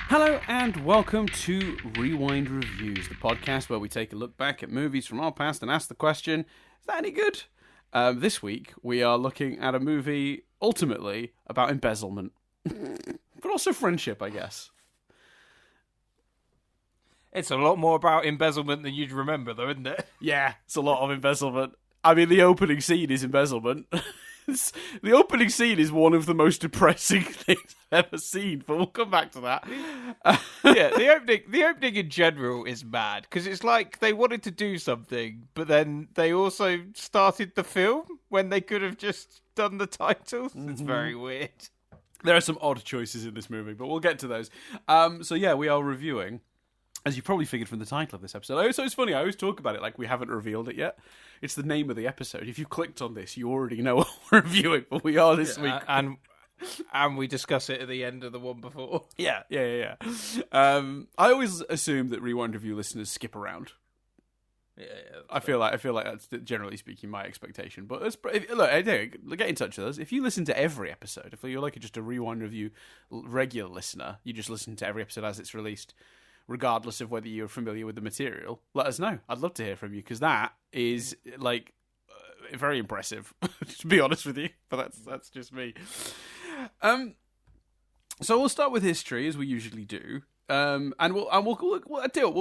Hello and welcome to Rewind Reviews, the podcast where we take a look back at movies from our past and ask the question, is that any good? This week we are looking at a movie ultimately about embezzlement, but also friendship, I guess. It's a lot more about embezzlement than you'd remember, though, isn't it? Yeah, it's a lot of embezzlement. I mean, the opening scene is embezzlement. The opening scene is one of the most depressing things I've ever seen, but we'll come back to that. Yeah, the opening in general is mad, because it's like they wanted to do something, but then they also started the film when they could have just done the titles. Mm-hmm. It's very weird. There are some odd choices in this movie, but we'll get to those. So yeah, we are reviewing, as you probably figured from the title of this episode. So it's funny, I always talk about it like we haven't revealed it yet. It's the name of the episode. If you clicked on this, you already know what we're reviewing, but we are this week. And we discuss it at the end of the one before. Yeah. I always assume that Rewind Review listeners skip around. Yeah. I feel like that's generally speaking my expectation. But look, get in touch with us. If you listen to every episode, if you're like just a Rewind Review regular listener, you just listen to every episode as it's released, regardless of whether you're familiar with the material, let us know. I'd love to hear from you, because that is like very impressive, to be honest with you. But that's just me. So we'll start with history, as we usually do, and we'll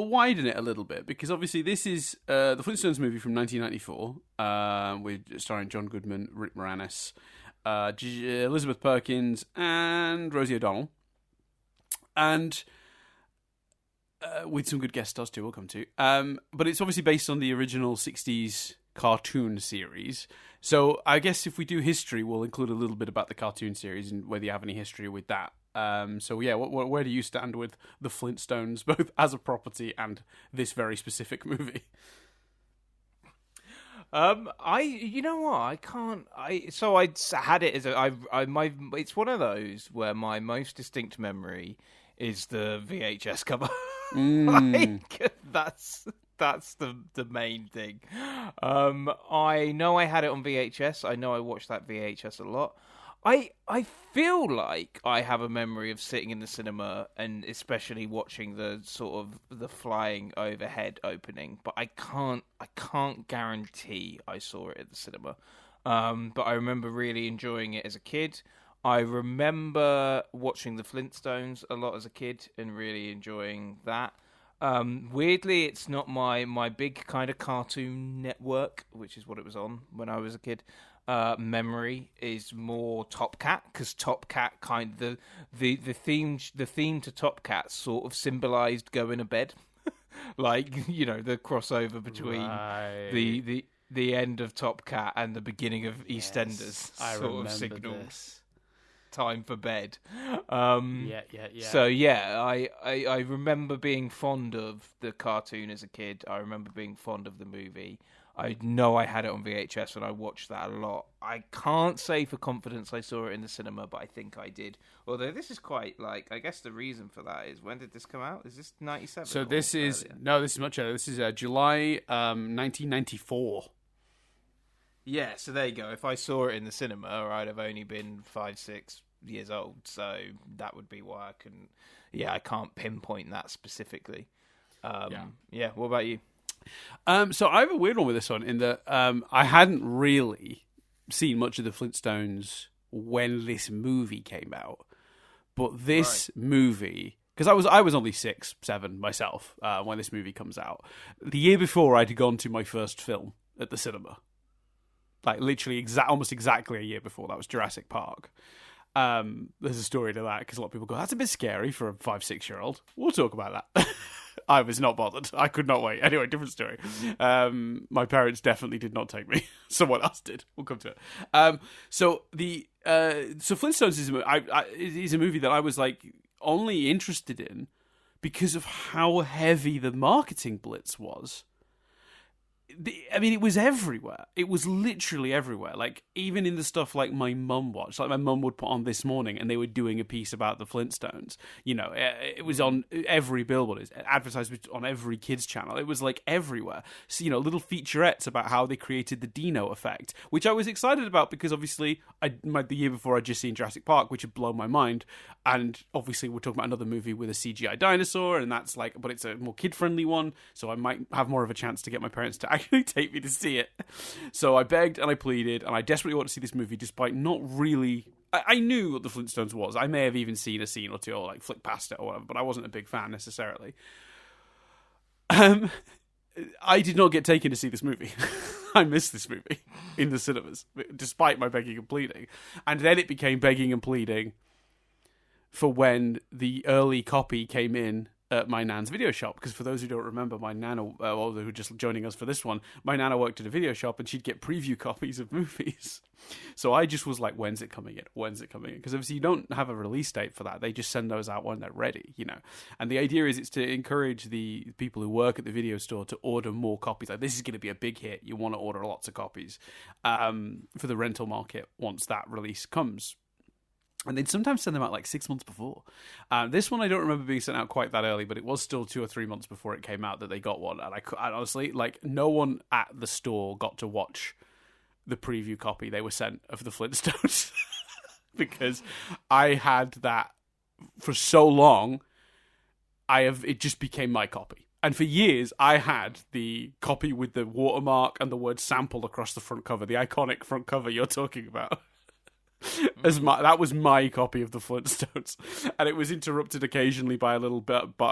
widen it a little bit, because obviously this is the Flintstones movie from 1994, with starring John Goodman, Rick Moranis, Elizabeth Perkins, and Rosie O'Donnell, and with some good guest stars too, we'll come to. But it's obviously based on the original 60s cartoon series. So I guess if we do history, we'll include a little bit about the cartoon series and whether you have any history with that. So yeah, where do you stand with the Flintstones, both as a property and this very specific movie? You know what? I can't. So I had it as it's one of those where my most distinct memory is the VHS cover. Like, that's the main thing. I know I had it on VHS. I know I watched that VHS a lot. I feel like I have a memory of sitting in the cinema and especially watching the sort of the flying overhead opening, but I can't guarantee I saw it at the cinema. But I remember really enjoying it as a kid. I remember watching the Flintstones a lot as a kid and really enjoying that. Weirdly, it's not my big kind of Cartoon Network, which is what it was on when I was a kid. Memory is more Top Cat, because Top Cat the theme to Top Cat sort of symbolized going to bed, like, you know, the crossover between the end of Top Cat and the beginning of EastEnders. I sort remember of signaled this. Time for bed. Yeah. So yeah, I remember being fond of the cartoon as a kid. I remember being fond of the movie. I know I had it on VHS and I watched that a lot. I can't say for confidence I saw it in the cinema, but I think I did. Although this is quite like, I guess the reason for that is, when did this come out? Is this 97? So this is much earlier. This is July 1994. Yeah, so there you go. If I saw it in the cinema, I'd have only been 5-6 years old, so that would be why I couldn't. Yeah, I can't pinpoint that specifically. Yeah. What about you? So I have a weird one with this one, in that I hadn't really seen much of the Flintstones when this movie came out, but this movie, because I was only 6, 7 myself when this movie comes out. The year before, I'd gone to my first film at the cinema. Like, literally almost exactly a year before. That was Jurassic Park. There's a story to that, because a lot of people go, that's a bit scary for a 5-6-year-old. We'll talk about that. I was not bothered. I could not wait. Anyway, different story. My parents definitely did not take me. Someone else did. We'll come to it. So Flintstones is a movie that I was like only interested in because of how heavy the marketing blitz was. I mean, it was everywhere. It was literally everywhere. Like, even in the stuff like my mum watched. Like, my mum would put on This Morning, and they were doing a piece about the Flintstones. You know, it was on every billboard. It was advertised on every kids' channel. It was, like, everywhere. So, you know, little featurettes about how they created the Dino effect, which I was excited about because, obviously, the year before I'd just seen Jurassic Park, which had blown my mind. And, obviously, we're talking about another movie with a CGI dinosaur, and that's, like, but it's a more kid-friendly one, so I might have more of a chance to get my parents to actually take me to see it. So I begged and I pleaded and I desperately wanted to see this movie despite not really... I knew what the Flintstones was. I may have even seen a scene or two or like flicked past it or whatever, but I wasn't a big fan necessarily. I did not get taken to see this movie. I missed this movie in the cinemas despite my begging and pleading. And then it became begging and pleading for when the early copy came in at my nan's video shop, because for those who don't remember, my nana, who are just joining us for this one, my nana worked at a video shop and she'd get preview copies of movies. So I just was like, when's it coming in? When's it coming in? Because obviously you don't have a release date for that. They just send those out when they're ready, you know. And the idea is it's to encourage the people who work at the video store to order more copies. Like, this is going to be a big hit. You want to order lots of copies for the rental market once that release comes. And they'd sometimes send them out like 6 months before. This one I don't remember being sent out quite that early, but it was still 2 or 3 months before it came out that they got one. And I honestly, like, no one at the store got to watch the preview copy they were sent of the Flintstones. Because I had that for so long, it just became my copy. And for years, I had the copy with the watermark and the word sample across the front cover, the iconic front cover you're talking about. That was my copy of the Flintstones, and it was interrupted occasionally by a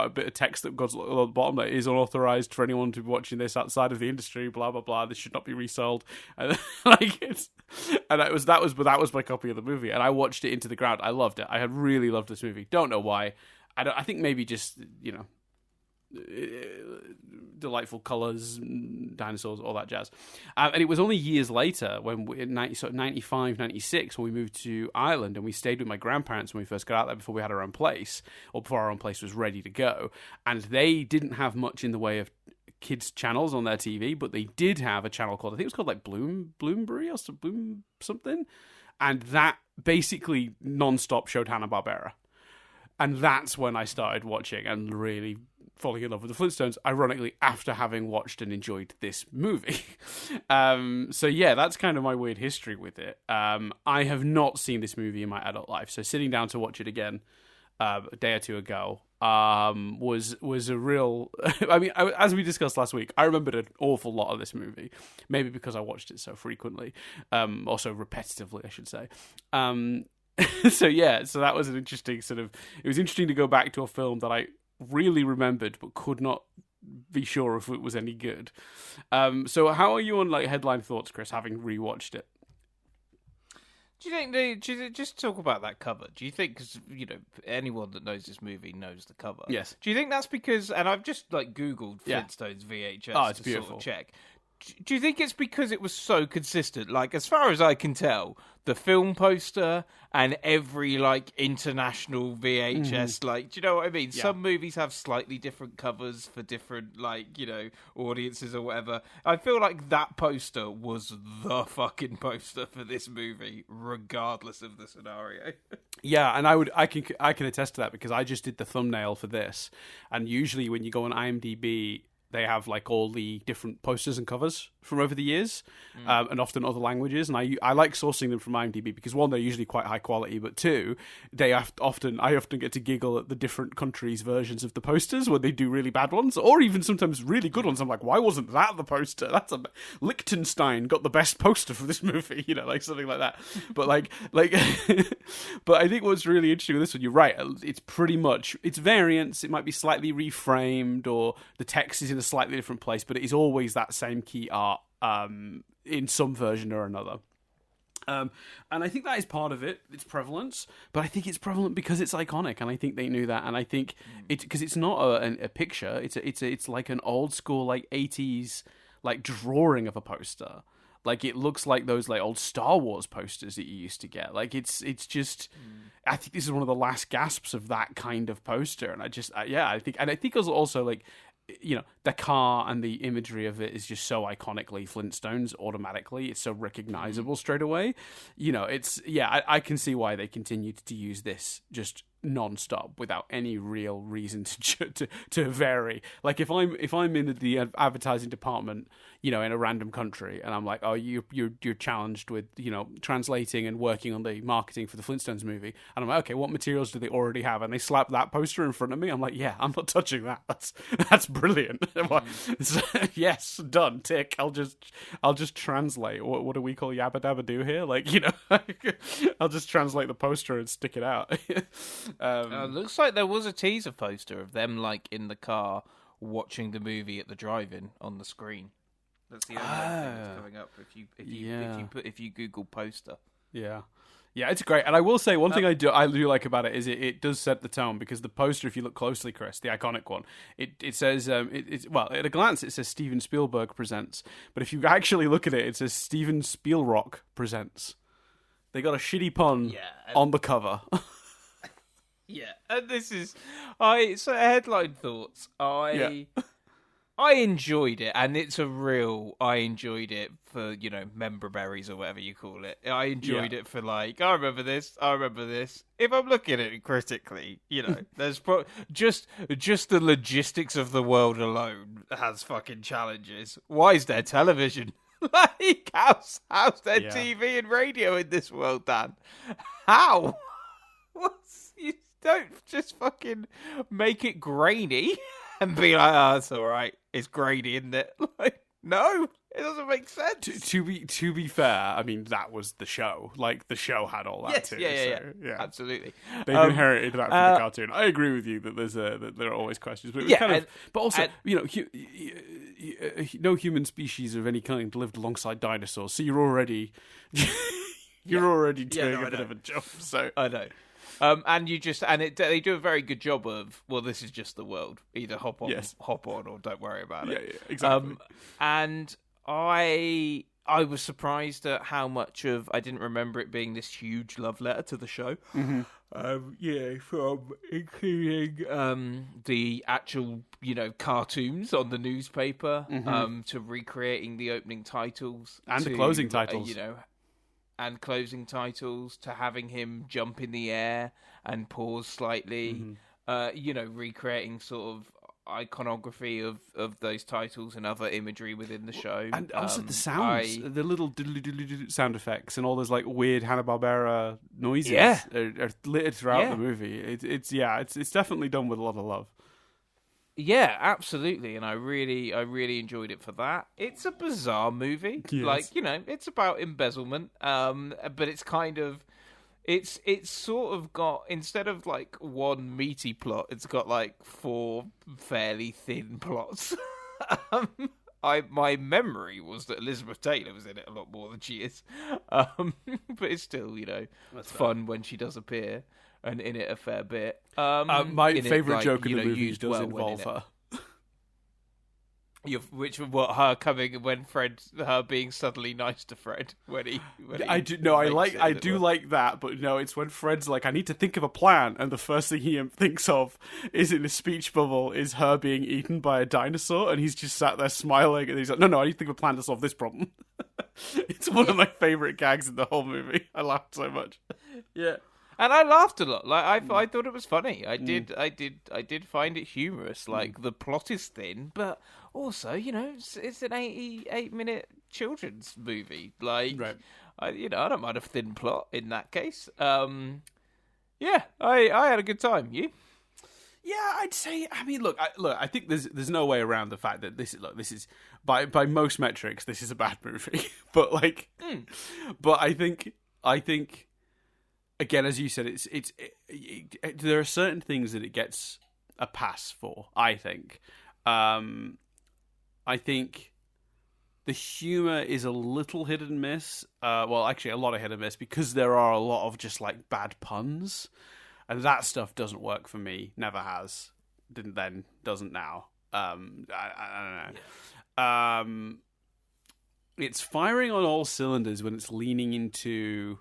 bit of text that goes on the bottom that is unauthorized for anyone to be watching this outside of the industry. Blah blah blah. This should not be resold. And that was my copy of the movie, and I watched it into the ground. I loved it. I had really loved this movie. Don't know why. I think maybe just, you know, delightful colours, dinosaurs, all that jazz. And it was only years later, when in 95, 96, when we moved to Ireland and we stayed with my grandparents when we first got out there before we had our own place, or before our own place was ready to go. And they didn't have much in the way of kids' channels on their TV, but they did have a channel called, I think it was called like Bloomsbury or Bloom something. And that basically non-stop showed Hanna-Barbera. And that's when I started watching and really falling in love with the Flintstones, ironically, after having watched and enjoyed this movie. So yeah, that's kind of my weird history with it. I have not seen this movie in my adult life, so sitting down to watch it again a day or two ago was a real... I mean, as we discussed last week, I remembered an awful lot of this movie, maybe because I watched it so frequently, or so repetitively, I should say. So that was an interesting it was interesting to go back to a film that I really remembered but could not be sure if it was any good. So how are you on like headline thoughts, Chris, having rewatched it? Do you think just talk about that cover? Do you think, because you know anyone that knows this movie knows the cover? Yes. Do you think that's because? And I've just like Googled Flintstones VHS. Oh, it's to beautiful. Sort of check. Do you think it's because it was so consistent? Like, as far as I can tell, the film poster and every, like, international VHS, like, do you know what I mean? Yeah. Some movies have slightly different covers for different, like, you know, audiences or whatever. I feel like that poster was the fucking poster for this movie, regardless of the scenario. Yeah, and I can attest to that because I just did the thumbnail for this. And usually when you go on IMDb, they have like all the different posters and covers from over the years, and often other languages. And I like sourcing them from IMDb because one, they're usually quite high quality, but two, I often get to giggle at the different countries' versions of the posters when they do really bad ones, or even sometimes really good ones. I'm like, why wasn't that the poster? Liechtenstein got the best poster for this movie, you know, like something like that. But like, but I think what's really interesting with this one, you're right. It's pretty much it's variants. It might be slightly reframed, or the text is in a slightly different place, but it is always that same key art in some version or another. And I think that is part of it, its prevalence, but I think it's prevalent because it's iconic, and I think they knew that, and I think it's because it's not a picture, it's like an old school like 80s like drawing of a poster. Like, it looks like those like old Star Wars posters that you used to get. Like, it's just, I think this is one of the last gasps of that kind of poster, and I think also like, the car and the imagery of it is just so iconically Flintstones automatically. It's so recognizable straight away. I can see why they continued to use this just non-stop without any real reason to vary. Like if I'm in the advertising department, in a random country, and I'm like, oh, you're challenged with translating and working on the marketing for the Flintstones movie, and I'm like, okay, what materials do they already have? And they slap that poster in front of me. I'm like, yeah, I'm not touching that. That's brilliant. Yes, done. Tick. I'll just translate. What do we call yabba dabba do here? Like, I'll just translate the poster and stick it out. Looks like there was a teaser poster of them like in the car watching the movie at the drive-in on the screen. That's the only thing that's coming up if you Google poster. Yeah, it's great. And I will say one thing I do like about it is it does set the tone, because the poster, if you look closely, Chris, the iconic one, it says it's at a glance it says Steven Spielberg presents, but if you actually look at it, it says Steven Spielrock presents. They got a shitty pun on the cover. Yeah, and this is so headline thoughts. I enjoyed it, and it's I enjoyed it for, member berries or whatever you call it. I enjoyed it for I remember this. If I'm looking at it critically, there's just the logistics of the world alone has fucking challenges. Why is there television? How's there TV and radio in this world, Dan? How? You don't just fucking make it grainy and be like, oh, it's all right. It's grainy, isn't it? No, it doesn't make sense. To be fair, I mean, that was the show. Like, the show had all that too. Yeah, absolutely. They've inherited that from the cartoon. I agree with you that that there are always questions, but but also, no human species of any kind lived alongside dinosaurs, so you're already doing a bit of a job. So I know. They do a very good job of, well, this is just the world. Either hop on, or don't worry about it. Yeah, exactly. And I was surprised at how much of, I didn't remember it being this huge love letter to the show. Mm-hmm. From including the actual, cartoons on the newspaper, to recreating the opening titles and the closing titles, and closing titles, to having him jump in the air and pause slightly, recreating sort of iconography of those titles and other imagery within the show. And also the sounds, the little sound effects and all those like weird Hanna-Barbera noises are littered throughout the movie. It's definitely done with a lot of love. Yeah, absolutely, and I really enjoyed it for that. It's a bizarre movie, it's about embezzlement, but it's kind of, it's sort of got, instead of like one meaty plot, it's got like four fairly thin plots. My memory was that Elizabeth Taylor was in it a lot more than she is, but it's still, it's fun when she does appear. And in it a fair bit. My favourite joke in the movie does involve her. Her being suddenly nice to Fred I do like that, but no, it's when Fred's like, I need to think of a plan, and the first thing he thinks of is in a speech bubble is her being eaten by a dinosaur, and he's just sat there smiling, and he's like, no, I need to think of a plan to solve this problem. It's one of my favourite gags in the whole movie. I laughed so much. Yeah. And I laughed a lot. Like I thought it was funny. I did find it humorous. Like the plot is thin, but also, it's an 88-minute children's movie. Like, I don't mind a thin plot in that case. I had a good time. You? Yeah, I'd say. I mean, look. I think there's no way around the fact that this is by most metrics, this is a bad movie. But but I think. Again, as you said, there are certain things that it gets a pass for. I think the humor is a little hit and miss. Well, actually, a lot of hit and miss, because there are a lot of just like bad puns, and that stuff doesn't work for me. Never has. Didn't then. Doesn't now. I don't know. It's firing on all cylinders when it's leaning into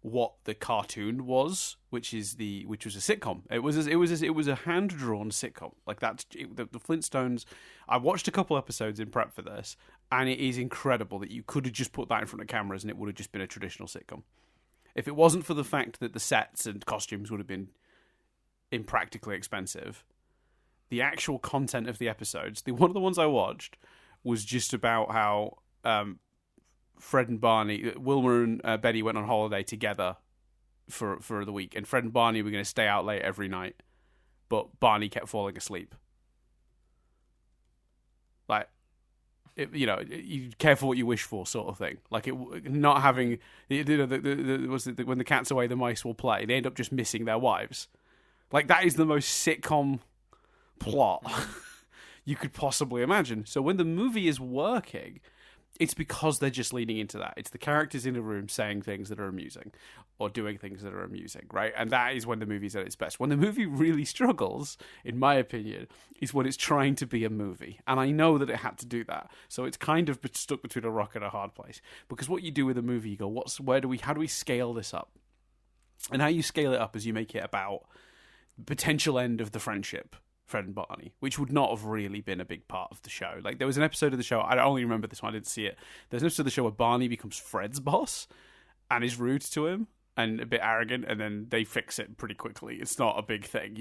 what the cartoon was, which was a sitcom. It was a hand drawn sitcom. Like the Flintstones. I watched a couple episodes in prep for this, and it is incredible that you could have just put that in front of cameras and it would have just been a traditional sitcom. If it wasn't for the fact that the sets and costumes would have been impractically expensive, the actual content of the episodes, one of the ones I watched was just about how Fred and Barney, Wilma and Betty went on holiday together for the week, and Fred and Barney were going to stay out late every night, but Barney kept falling asleep. Like, you careful what you wish for, sort of thing. Like not having, when the cat's away, the mice will play. They end up just missing their wives. Like that is the most sitcom plot you could possibly imagine. So when the movie is working, it's because they're just leaning into that. It's the characters in a room saying things that are amusing or doing things that are amusing, right? And that is when the movie's at its best. When the movie really struggles, in my opinion, is when it's trying to be a movie. And I know that it had to do that. So it's kind of stuck between a rock and a hard place. Because what you do with a movie, you go, how do we scale this up? And how you scale it up is you make it about the potential end of the friendship, Fred and Barney, which would not have really been a big part of the show. Like, there was an episode of the show, I only remember this one, I didn't see it. There's an episode of the show where Barney becomes Fred's boss and is rude to him and a bit arrogant, and then they fix it pretty quickly. It's not a big thing,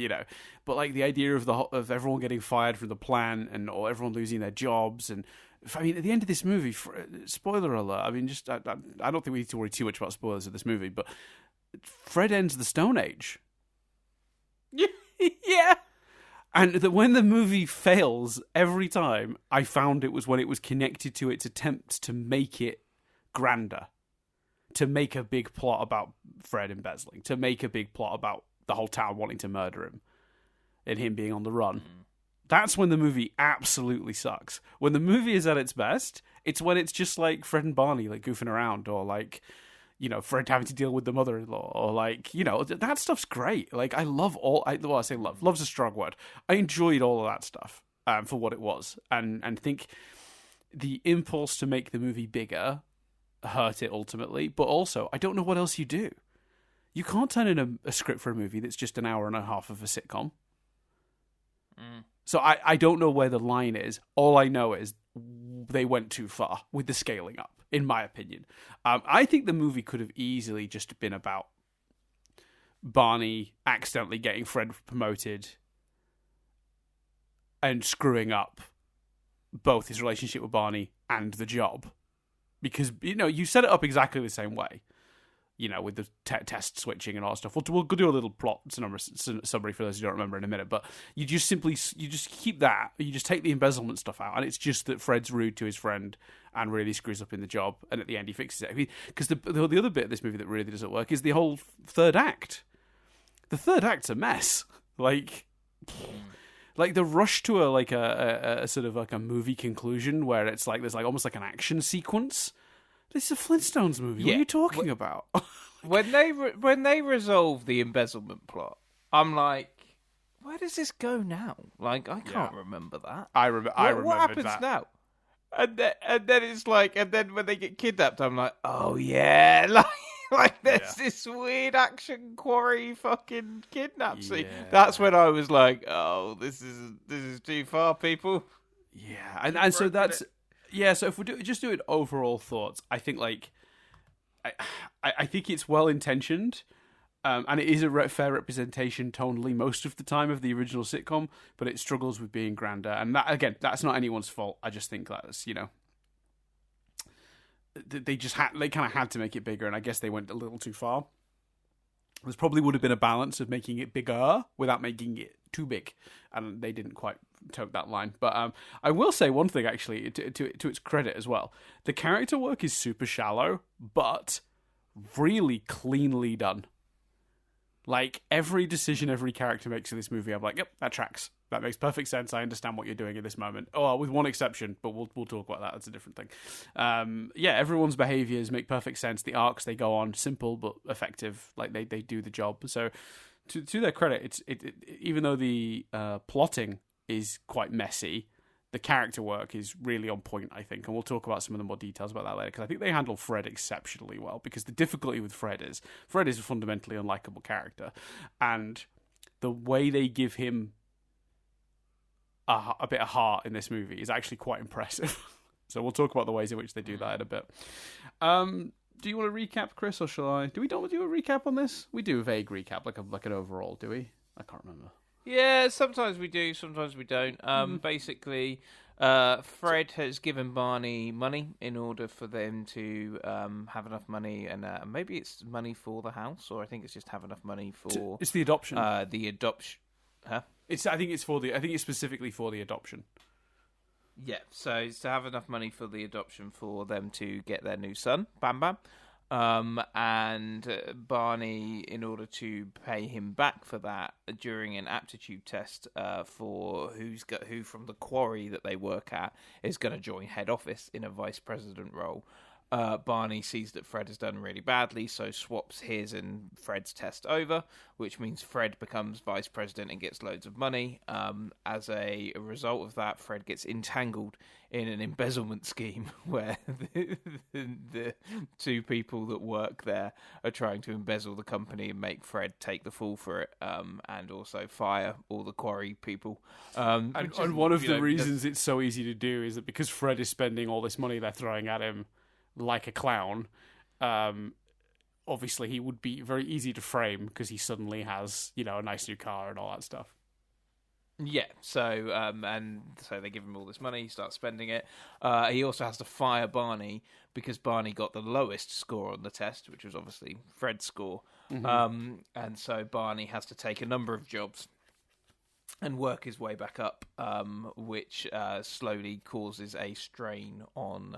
But, like, the idea of everyone getting fired from the plant or everyone losing their jobs, and I mean, at the end of this movie, spoiler alert, I mean, I don't think we need to worry too much about spoilers of this movie, but Fred ends the Stone Age. Yeah. And that when the movie fails every time, I found it was when it was connected to its attempts to make it grander, to make a big plot about Fred embezzling, to make a big plot about the whole town wanting to murder him and him being on the run. That's when the movie absolutely sucks. When the movie is at its best, it's when it's just like Fred and Barney like goofing around, or like, Fred having to deal with the mother-in-law, or like, that stuff's great. Like, I love I say love. Love's a strong word. I enjoyed all of that stuff for what it was, and think the impulse to make the movie bigger hurt it ultimately. But also, I don't know what else you do. You can't turn in a script for a movie that's just an hour and a half of a sitcom. So I don't know where the line is. All I know is they went too far with the scaling up, in my opinion. I think the movie could have easily just been about Barney accidentally getting Fred promoted and screwing up both his relationship with Barney and the job. Because, you set it up exactly the same way. With the test switching and all that stuff. We'll do a little plot summary for those who don't remember in a minute, but you just keep that. You just take the embezzlement stuff out, and it's just that Fred's rude to his friend and really screws up in the job, and at the end he fixes it. Because the other bit of this movie that really doesn't work is the whole third act. The third act's a mess. Like the rush to a sort of like a movie conclusion where it's like there's like almost like an action sequence. This is a Flintstones movie. Yeah. What are you talking about? when they resolve the embezzlement plot, I'm like, where does this go now? Like, I can't remember that. I remember what happens that. now? And then it's like, and then when they get kidnapped, I'm like, oh yeah, like there's this weird action quarry fucking kidnap scene. That's when I was like, oh, this is too far, people. Yeah, and so that's. Yeah, so if we just do it overall thoughts, I think I think it's well intentioned, and it is a fair representation tonally most of the time of the original sitcom, but it struggles with being grander, and that again, that's not anyone's fault. I just think that's they kind of had to make it bigger, and I guess they went a little too far. There probably would have been a balance of making it bigger without making it too big, and they didn't quite toe that line. But I will say one thing, actually, to its credit as well. The character work is super shallow, but really cleanly done. Like, every decision every character makes in this movie, I'm like, yep, that tracks. That makes perfect sense. I understand what you're doing at this moment. Oh, with one exception, but we'll talk about that. That's a different thing. Everyone's behaviors make perfect sense. The arcs they go on, simple but effective. Like, they do the job. So, to their credit, it even though the plotting is quite messy, the character work is really on point, I think, and we'll talk about some of the more details about that later, because I think they handle Fred exceptionally well, because the difficulty with Fred is a fundamentally unlikable character, and the way they give him a bit of heart in this movie is actually quite impressive. So we'll talk about the ways in which they do that in a bit. Do you want to recap, Chris, or shall I? Do we do a recap on this? We do a vague recap, like an overall, do we? I can't remember. Yeah, sometimes we do, sometimes we don't. Basically, Fred has given Barney money in order for them to have enough money, and maybe it's money for the house, or I think it's just have enough money for... It's the adoption. The adoption... Huh? I think it's specifically for the adoption. Yeah, so it's to have enough money for the adoption for them to get their new son, Bam Bam. And Barney, in order to pay him back for that, during an aptitude test for who from the quarry that they work at is going to join head office in a vice president role, Barney sees that Fred has done really badly, so swaps his and Fred's test over, which means Fred becomes vice president and gets loads of money. As a result of that, Fred gets entangled in an embezzlement scheme where the two people that work there are trying to embezzle the company and make Fred take the fall for it, and also fire all the quarry people. And one of the reasons it's so easy to do is that because Fred is spending all this money they're throwing at him like a clown, obviously he would be very easy to frame because he suddenly has, a nice new car and all that stuff. Yeah, so they give him all this money, he starts spending it. He also has to fire Barney because Barney got the lowest score on the test, which was obviously Fred's score. Mm-hmm. And so Barney has to take a number of jobs and work his way back up, which slowly causes a strain on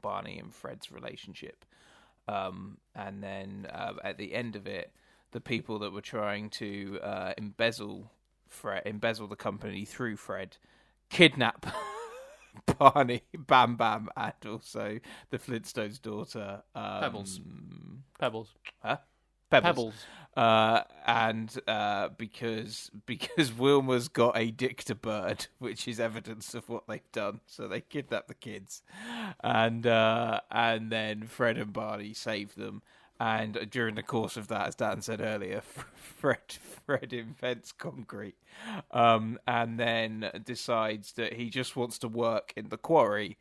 Barney and Fred's relationship. And then at the end of it, the people that were trying to embezzle the company through Fred kidnap Barney, Bam Bam, and also the Flintstones' daughter, Pebbles. Huh? Pebbles. And because Wilma's got a dick to bird, which is evidence of what they've done, so they kidnap the kids, and then Fred and Barney save them. And during the course of that, as Dan said earlier, Fred invents concrete, and then decides that he just wants to work in the quarry.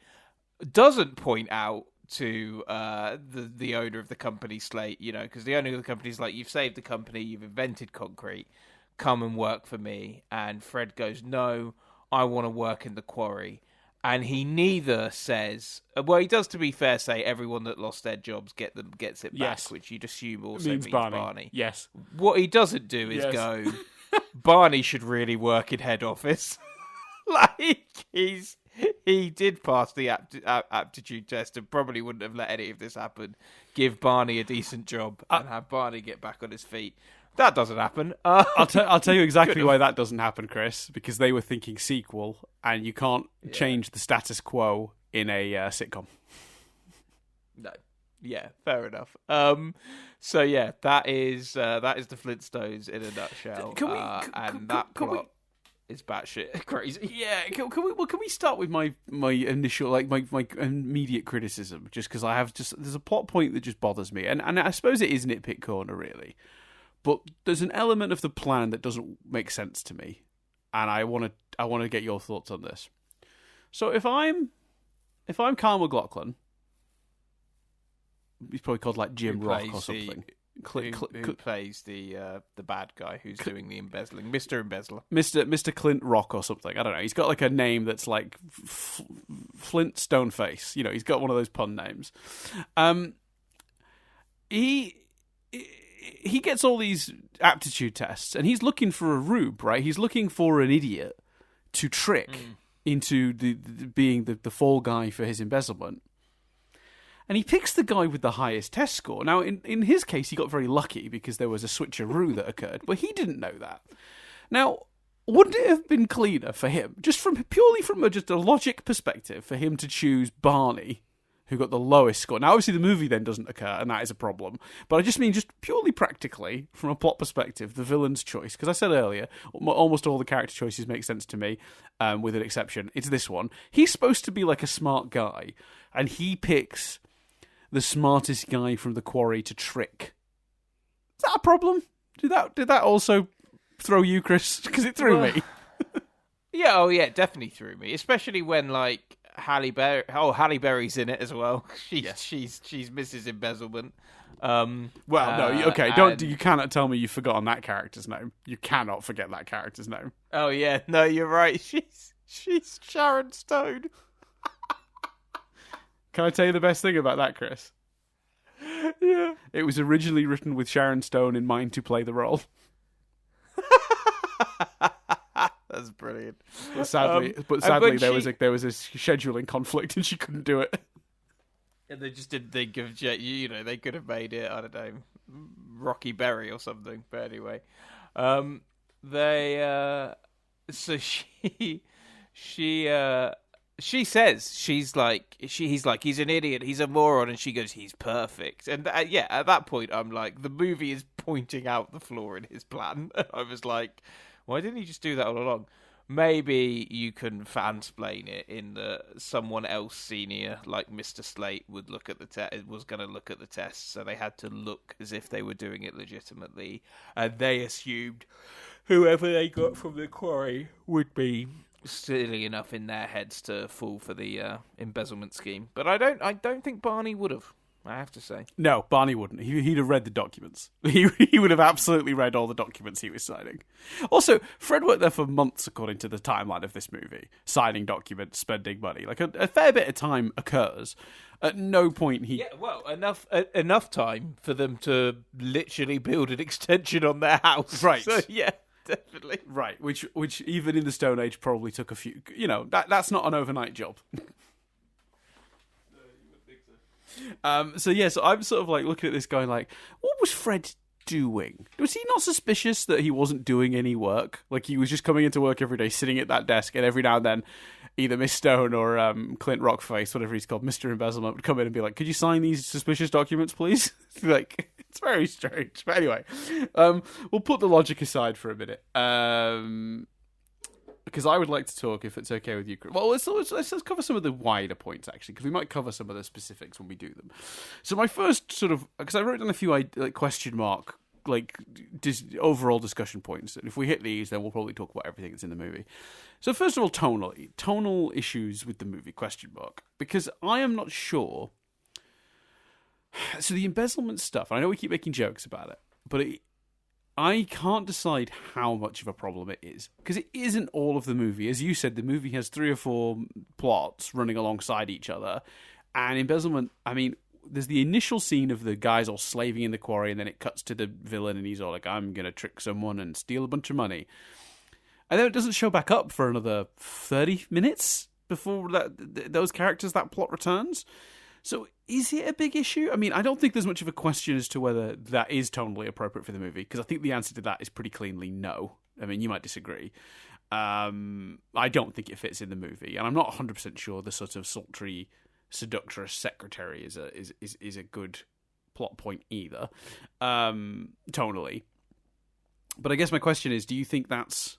Doesn't point out to the owner of the company, Slate, because the owner of the company is like, you've saved the company, you've invented concrete, come and work for me. And Fred goes, no, I want to work in the quarry. And he neither says, well, he does, to be fair, say everyone that lost their jobs gets it back, yes, which you'd assume also means Barney. Yes. What he doesn't do is go, Barney should really work in head office. Like, he did pass the aptitude test and probably wouldn't have let any of this happen. Give Barney a decent job and have Barney get back on his feet. That doesn't happen. I'll tell you exactly why that doesn't happen, Chris, because they were thinking sequel, and you can't change the status quo in a sitcom. No. Yeah, fair enough. So yeah, that is the Flintstones in a nutshell. That plot is batshit crazy. Yeah, can we start with my initial, like my immediate criticism, just because there's a plot point that just bothers me, and I suppose it is nitpick corner really. But there's an element of the plan that doesn't make sense to me, and I want to get your thoughts on this. So if I'm Kyle MacLachlan, he's probably called like Jim Rock or something. Who plays the bad guy who's doing the embezzling, Mr. Embezzler, Mr. Clint Rock or something. I don't know. He's got like a name that's like Flint Stoneface. He's got one of those pun names. He gets all these aptitude tests, and he's looking for a rube, right? He's looking for an idiot to trick into being the fall guy for his embezzlement. And he picks the guy with the highest test score. Now, in his case, he got very lucky because there was a switcheroo that occurred, but he didn't know that. Now, wouldn't it have been cleaner for him, just purely from a logic perspective, for him to choose Barney, who got the lowest score. Now, obviously, the movie then doesn't occur, and that is a problem. But I just mean, just purely practically, from a plot perspective, the villain's choice. Because I said earlier, almost all the character choices make sense to me, with an exception. It's this one. He's supposed to be like a smart guy, and he picks the smartest guy from the quarry to trick. Is that a problem? Did that also throw you, Chris? Because it threw me. Yeah, it definitely threw me, especially when like Halle Berry's in it as well. She's Mrs. Embezzlement. You cannot tell me you've forgotten that character's name. You cannot forget that character's name. Oh yeah, no, you're right. She's Sharon Stone. Can I tell you the best thing about that, Chris? Yeah, it was originally written with Sharon Stone in mind to play the role. That's brilliant. But sadly, there was a scheduling conflict and she couldn't do it. And they just didn't think of they could have made it, I don't know, Rocky Berry or something. But anyway, she says he's like he's an idiot, he's a moron, and she goes he's perfect. And at that point I'm like, the movie is pointing out the flaw in his plan. I was like, why didn't he just do that all along? Maybe you can fansplain it in that someone else senior, like Mr. Slate, was going to look at the tests, so they had to look as if they were doing it legitimately, and they assumed whoever they got from the quarry would be silly enough in their heads to fall for the embezzlement scheme. But I don't think Barney would have. I have to say. No, Barney wouldn't. He'd have read the documents. He would have absolutely read all the documents he was signing. Also, Fred worked there for months, according to the timeline of this movie. Signing documents, spending money. Like, a fair bit of time occurs. At no point he... Yeah, well, enough time for them to literally build an extension on their house. Right. So, yeah, definitely. Right, which even in the Stone Age probably took a few... that's not an overnight job. So I'm sort of like looking at this guy like, what was Fred doing? Was he not suspicious that he wasn't doing any work? Like, he was just coming into work every day, sitting at that desk, and every now and then either Miss Stone or Clint Rockface, whatever he's called, Mr. Embezzlement, would come in and be like, could you sign these suspicious documents, please? Like, it's very strange. But anyway, we'll put the logic aside for a minute. Because I would like to talk, if it's okay with you. Well, let's cover some of the wider points, actually, because we might cover some of the specifics when we do them. So my first sort of, because I wrote down a few question mark, overall discussion points, and if we hit these, then we'll probably talk about everything that's in the movie. So first of all, tonal issues with the movie, question mark, because I am not sure. So the embezzlement stuff, I know we keep making jokes about it, but I can't decide how much of a problem it is, because it isn't all of the movie. As you said, the movie has 3 or 4 plots running alongside each other, and embezzlement, I mean, there's the initial scene of the guys all slaving in the quarry, and then it cuts to the villain, and he's all like, I'm going to trick someone and steal a bunch of money. And then it doesn't show back up for another 30 minutes before those characters, that plot returns. So is it a big issue? I mean, I don't think there's much of a question as to whether that is tonally appropriate for the movie, because I think the answer to that is pretty cleanly no. I mean, you might disagree. I don't think it fits in the movie, and I'm not 100% sure the sort of sultry, seductress secretary is a good plot point either, tonally. But I guess my question is, do you think it's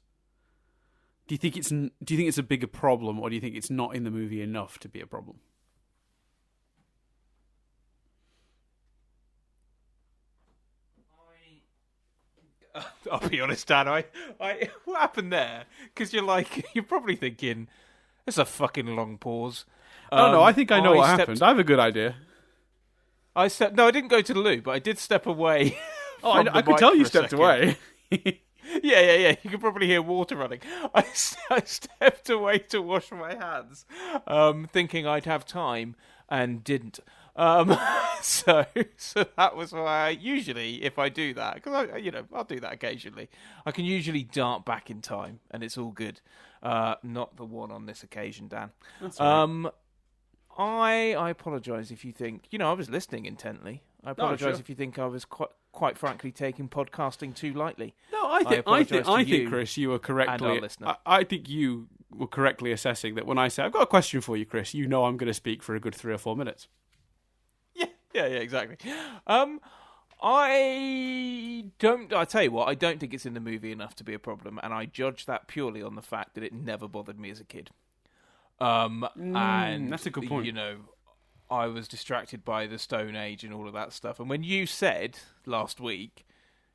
a bigger problem, or do you think it's not in the movie enough to be a problem? I'll be honest, Dan. What happened there? Because you're probably thinking, it's a fucking long pause. No, I think I know what happened. I have a good idea. I didn't go to the loo, but I did step away. I could tell you stepped away. Yeah. You could probably hear water running. I stepped away to wash my hands, thinking I'd have time, and didn't. So that was why usually, if I do that, because I'll do that occasionally, I can usually dart back in time, and it's all good. Not the one on this occasion, Dan. That's all right. I apologise if you think, I was listening intently. I apologise if you think I was quite frankly taking podcasting too lightly. No, I think, Chris, you were correctly. I think you were correctly assessing that when I say I've got a question for you, Chris. I'm going to speak for a good 3 or 4 minutes. Yeah, exactly. I tell you what, I don't think it's in the movie enough to be a problem, and I judge that purely on the fact that it never bothered me as a kid. And that's a good point. You know, I was distracted by the Stone Age and all of that stuff. And when you said last week,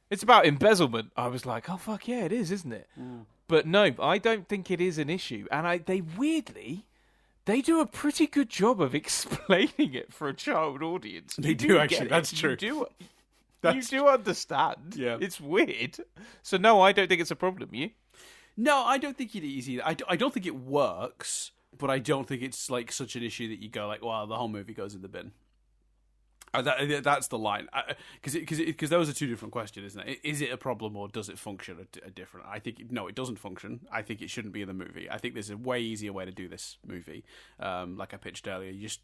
it's about embezzlement, I was like, oh, fuck yeah, it is, isn't it? But no, I don't think it is an issue. And they do a pretty good job of explaining it for a child audience. They do, actually. That's true. You do understand. Yeah. It's weird. So no, I don't think it's a problem. You? No, I don't think it is either. I don't think it works, but I don't think it's like such an issue that you go like, well, the whole movie goes in the bin. That's the line, because those are two different questions, isn't it? Is it a problem or does it function a different? I think no, it doesn't function. I think it shouldn't be in the movie. I think there's a way easier way to do this movie. Like I pitched earlier, you just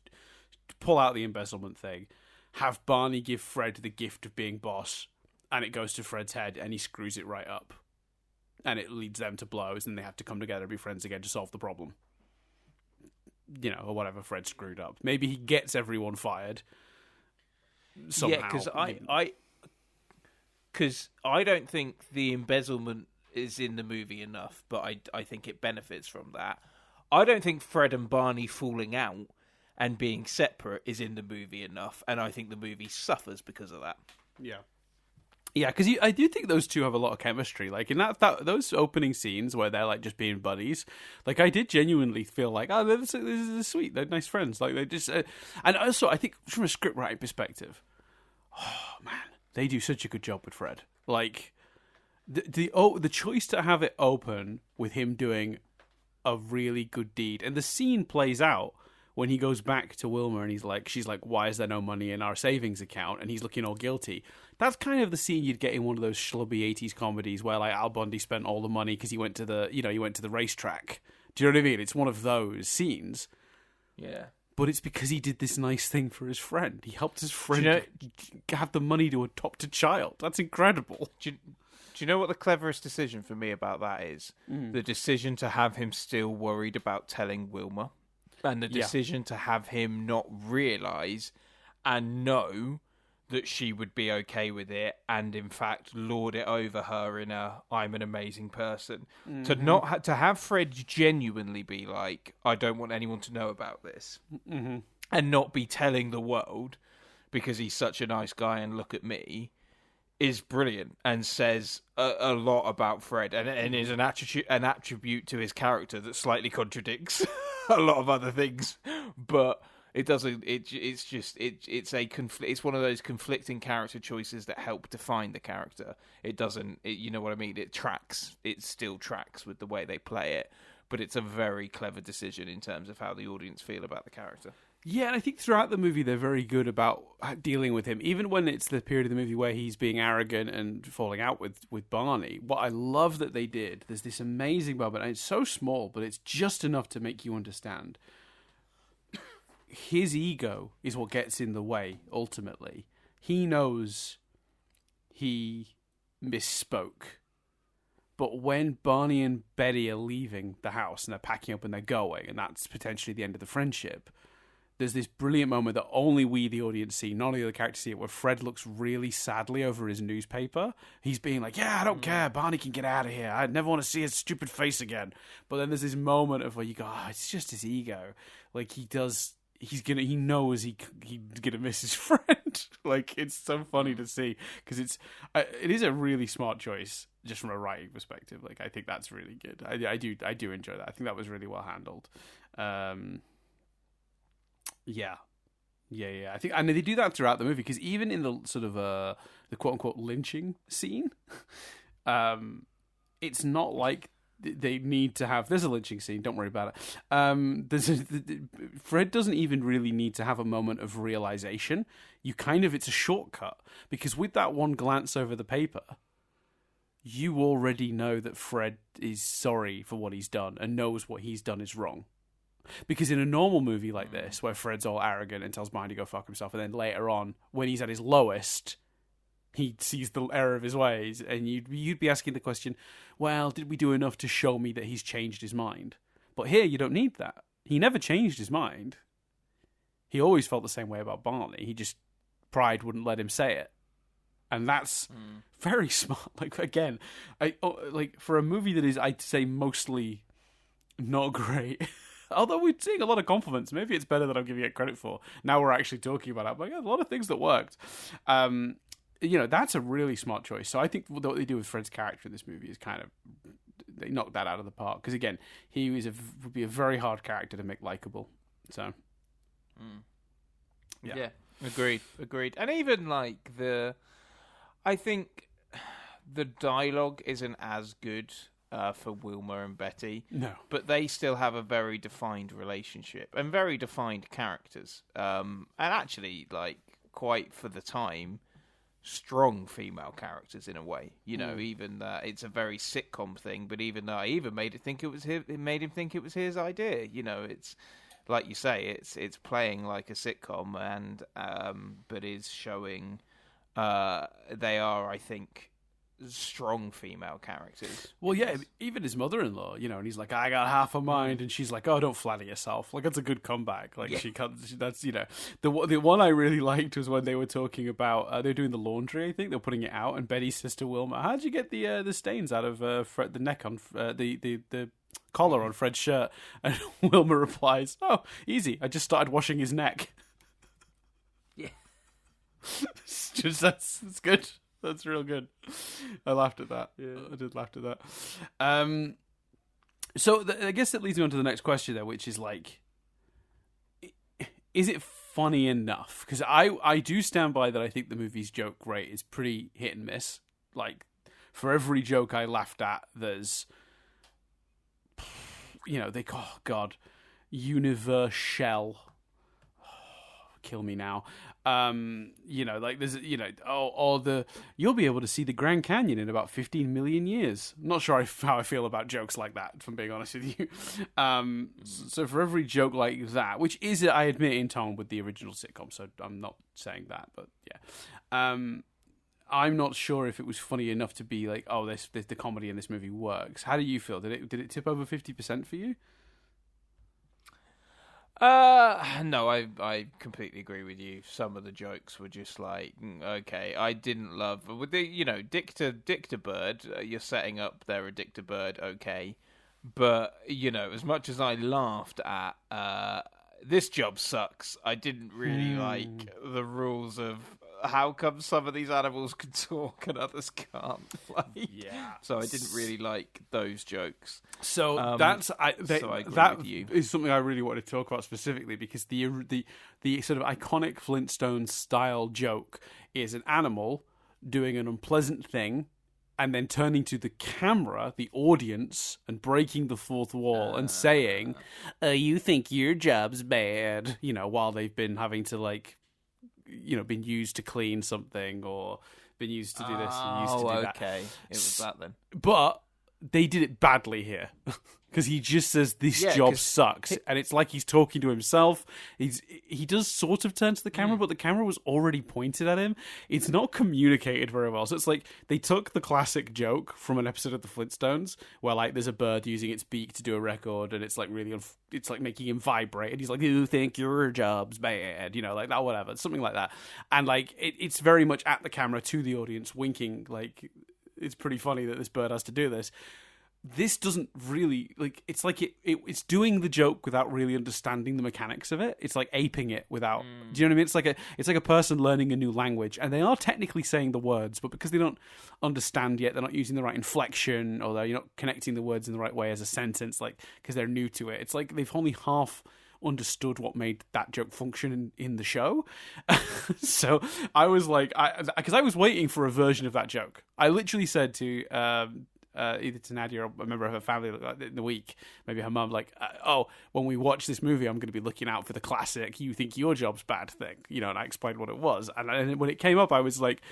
pull out the embezzlement thing, have Barney give Fred the gift of being boss, and it goes to Fred's head, and he screws it right up, and it leads them to blows, and they have to come together and be friends again to solve the problem. You know, or whatever Fred screwed up. Maybe he gets everyone fired. Somehow. Yeah, because I don't think the embezzlement is in the movie enough, but I think it benefits from that. I don't think Fred and Barney falling out and being separate is in the movie enough, and I think the movie suffers because of that. Yeah, because I do think those two have a lot of chemistry. Like in those opening scenes where they're like just being buddies, like I did genuinely feel like, oh, this is sweet. They're nice friends. Like they just, and also I think from a script writing perspective, oh man, they do such a good job with Fred. Like the choice to have it open with him doing a really good deed, and the scene plays out when he goes back to Wilma and she's like, why is there no money in our savings account? And he's looking all guilty. That's kind of the scene you'd get in one of those schlubby 80s comedies where like Al Bundy spent all the money because he went to the racetrack. Do you know what I mean? It's one of those scenes. Yeah. But it's because he did this nice thing for his friend. He helped his friend have the money to adopt a child. That's incredible. Do you know what the cleverest decision for me about that is? The decision to have him still worried about telling Wilma. And the decision to have him not realise and know that she would be okay with it, and in fact lord it over her in a "I'm an amazing person." To have Fred genuinely be like, "I don't want anyone to know about this," and not be telling the world because he's such a nice guy and look at me, is brilliant and says a lot about Fred, and is an attribute to his character that slightly contradicts a lot of other things, but it doesn't. It's one of those conflicting character choices that help define the character. It doesn't. You know what I mean? It tracks. It still tracks with the way they play it, but it's a very clever decision in terms of how the audience feel about the character. Yeah, and I think throughout the movie they're very good about dealing with him, even when it's the period of the movie where he's being arrogant and falling out with Barney. What I love that they did, there's this amazing moment, and it's so small, but it's just enough to make you understand. His ego is what gets in the way, ultimately. He knows he misspoke. But when Barney and Betty are leaving the house and they're packing up and they're going, and that's potentially the end of the friendship, there's this brilliant moment that only we, the audience, see, none of the other characters see it, where Fred looks really sadly over his newspaper. He's being like, yeah, I don't care, Barney can get out of here, I never want to see his stupid face again. But then there's this moment of where you go, oh, it's just his ego. Like, he knows he's gonna miss his friend. Like, it's so funny to see, because it is a really smart choice just from a writing perspective. Like, I think that's really good. I do enjoy that. I think that was really well handled. Yeah. I think, and they do that throughout the movie, because even in the sort of the quote unquote lynching scene, it's not like they need to have. There's a lynching scene. Don't worry about it. Fred doesn't even really need to have a moment of realization. It's a shortcut, because with that one glance over the paper, you already know that Fred is sorry for what he's done and knows what he's done is wrong. Because in a normal movie like this, where Fred's all arrogant and tells Barney to go fuck himself, and then later on, when he's at his lowest, he sees the error of his ways, and you'd be asking the question, well, did we do enough to show me that he's changed his mind? But here, you don't need that. He never changed his mind. He always felt the same way about Barney. He just pride wouldn't let him say it. And that's very smart. Like, again, like for a movie that is, I'd say, mostly not great. Although we're seeing a lot of compliments. Maybe it's better than I'm giving it credit for. Now we're actually talking about it. But yeah, a lot of things that worked. That's a really smart choice. So I think what they do with Fred's character in this movie is kind of, they knocked that out of the park. Because again, he would be a very hard character to make likable. So, yeah, agreed. And even like I think the dialogue isn't as good for Wilma and Betty. No. But they still have a very defined relationship and very defined characters. And actually, like, quite for the time, strong female characters in a way. Even it's a very sitcom thing, but even I even made him think it was his idea. It's like you say, it's playing like a sitcom, and but is showing they are, I think, strong female characters. Well, yeah, even his mother-in-law, and he's like, I got half a mind, and she's like, oh, don't flatter yourself. Like, that's a good comeback. Like, she can't. That's the one I really liked was when they were talking about they were doing the laundry. I think they're putting it out, and Betty's sister Wilma, how'd you get the stains out of the neck on the collar on Fred's shirt? And Wilma replies, oh, easy. I just started washing his neck. Yeah. That's good. That's real good. I laughed at that. Yeah, I did laugh at that. So I guess that leads me on to the next question there, which is like, is it funny enough? Because I do stand by that. I think the movie's joke rate is pretty hit and miss. Like, for every joke I laughed at, there's, oh God, universal. Kill me now. Like there's, you'll be able to see the Grand Canyon in about 15 million years. I'm not sure how I feel about jokes like that, if I'm being honest with you. So for every joke like that, which is, I admit, in tone with the original sitcom, so I'm not saying that, but yeah. I'm not sure if it was funny enough to be like, oh, the comedy in this movie works. How do you feel? Did it tip over 50% for you? No, I completely agree with you. Some of the jokes were just like, okay, I didn't love with the Dick to Bird. You're setting up there a Dick to Bird, okay, but as much as I laughed at this job sucks, I didn't really like the rules of how come some of these animals can talk and others can't. So I didn't really like those jokes. So I agree with you. Is something I really want to talk about specifically, because the sort of iconic Flintstones style joke is an animal doing an unpleasant thing and then turning to the camera, the audience, and breaking the fourth wall and saying, you think your job's bad, while they've been having to, like, been used to clean something or been used to do this and used to do that. Okay. It was that then. But they did it badly here. Because he just says, this job sucks. And it's like he's talking to himself. He does sort of turn to the camera, but the camera was already pointed at him. It's not communicated very well. So it's like they took the classic joke from an episode of the Flintstones where, like, there's a bird using its beak to do a record, and it's like really, it's like making him vibrate. And he's like, you think your job's bad, like that, whatever. Something like that. And like, it's very much at the camera to the audience, winking, like, it's pretty funny that this bird has to do this. This doesn't really, like, it's like it's doing the joke without really understanding the mechanics of it. It's like aping it without, do you know what I mean? It's like a person learning a new language, and they are technically saying the words, but because they don't understand yet, they're not using the right inflection, or you're not connecting the words in the right way as a sentence, like, because they're new to it. It's like they've only half understood what made that joke function in the show. So I was like, because I was waiting for a version of that joke. I literally said to either to Nadia or a member of her family in the week, maybe her mum, like, when we watch this movie, I'm going to be looking out for the classic "you think your job's bad" thing, and I explained what it was, and when it came up, I was like,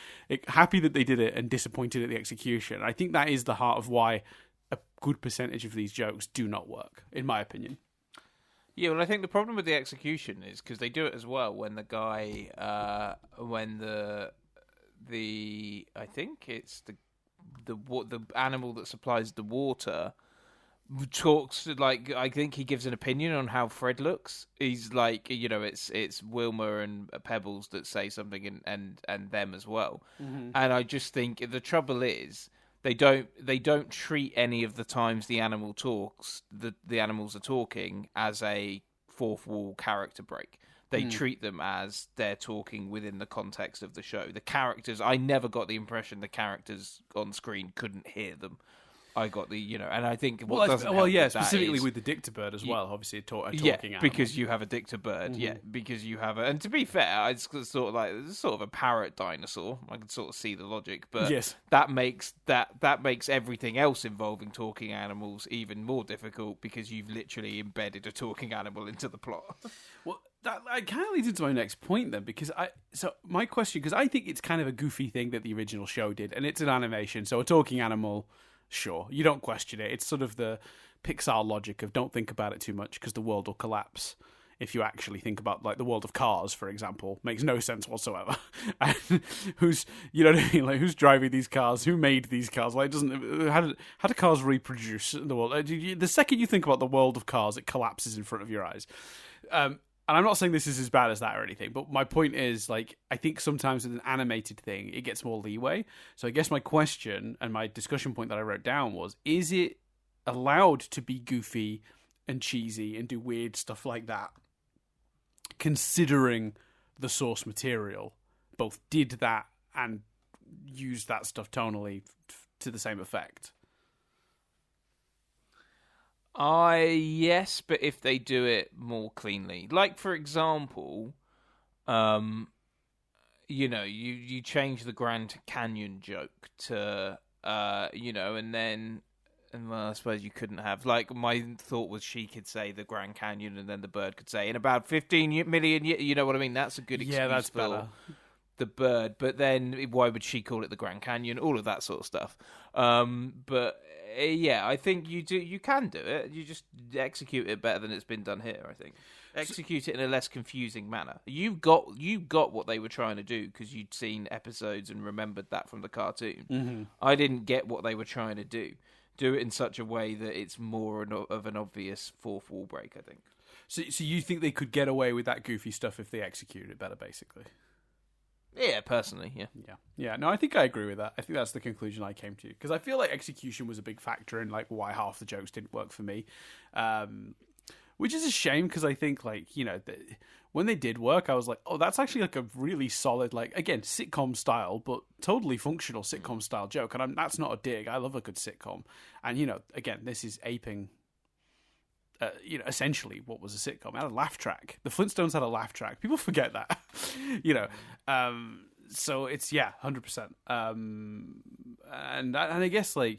happy that they did it and disappointed at the execution. I think that is the heart of why a good percentage of these jokes do not work, in my opinion. Yeah, well, I think the problem with the execution is because they do it as well when the guy, when the I think it's the animal that supplies the water talks like I think he gives an opinion on how Fred looks. He's like, it's Wilma and Pebbles that say something, and them as well. And I just think the trouble is they don't treat any of the times the animal talks, the animals are talking, as a fourth wall character break. They treat them as they're talking within the context of the show. The characters, I never got the impression the characters on screen couldn't hear them. I got and I think specifically with the dictabird as well. Obviously, a talking animal. Because you have a dictabird. Yeah, because you have and to be fair, it's sort of a parrot dinosaur. I can sort of see the logic, but yes, that makes everything else involving talking animals even more difficult because you've literally embedded a talking animal into the plot. Well, that kind of leads into my next point then, because I think it's kind of a goofy thing that the original show did, and it's an animation, so a talking animal. Sure, you don't question it. It's sort of the Pixar logic of don't think about it too much because the world will collapse. If you actually think about like the world of Cars, for example, makes no sense whatsoever. And who's who's driving these cars? Who made these cars? Like, how do cars reproduce in the world? The second you think about the world of Cars, it collapses in front of your eyes. And I'm not saying this is as bad as that or anything, but my point is, like, I think sometimes with an animated thing, it gets more leeway. So I guess my question and my discussion point that I wrote down was, is it allowed to be goofy and cheesy and do weird stuff like that, considering the source material both did that and used that stuff tonally to the same effect? Yes, but if they do it more cleanly, like for example, you change the Grand Canyon joke to, well, I suppose you couldn't have. Like, my thought was she could say the Grand Canyon, and then the bird could say in about 15 million years. You know what I mean? That's a good excuse. Yeah, that's better. The bird, but then why would she call it the Grand Canyon? All of that sort of stuff. Yeah, I think you can do it. You just execute it better than it's been done here, I think. Execute it in a less confusing manner. You got what they were trying to do because you'd seen episodes and remembered that from the cartoon. Mm-hmm. I didn't get what they were trying to do. Do it in such a way that it's more of an obvious fourth wall break, I think. So you think they could get away with that goofy stuff if they executed it better, basically? Yeah, personally, yeah. Yeah. No, I think I agree with that. I think that's the conclusion I came to, because I feel like execution was a big factor in like why half the jokes didn't work for me, which is a shame because I think when they did work, I was like, oh, that's actually like a really solid, like, again, sitcom style, but totally functional sitcom style joke, and that's not a dig. I love a good sitcom, and again, this is aping. Essentially what was a sitcom. It had a laugh track. The Flintstones had a laugh track. People forget that, so it's 100%. And I guess I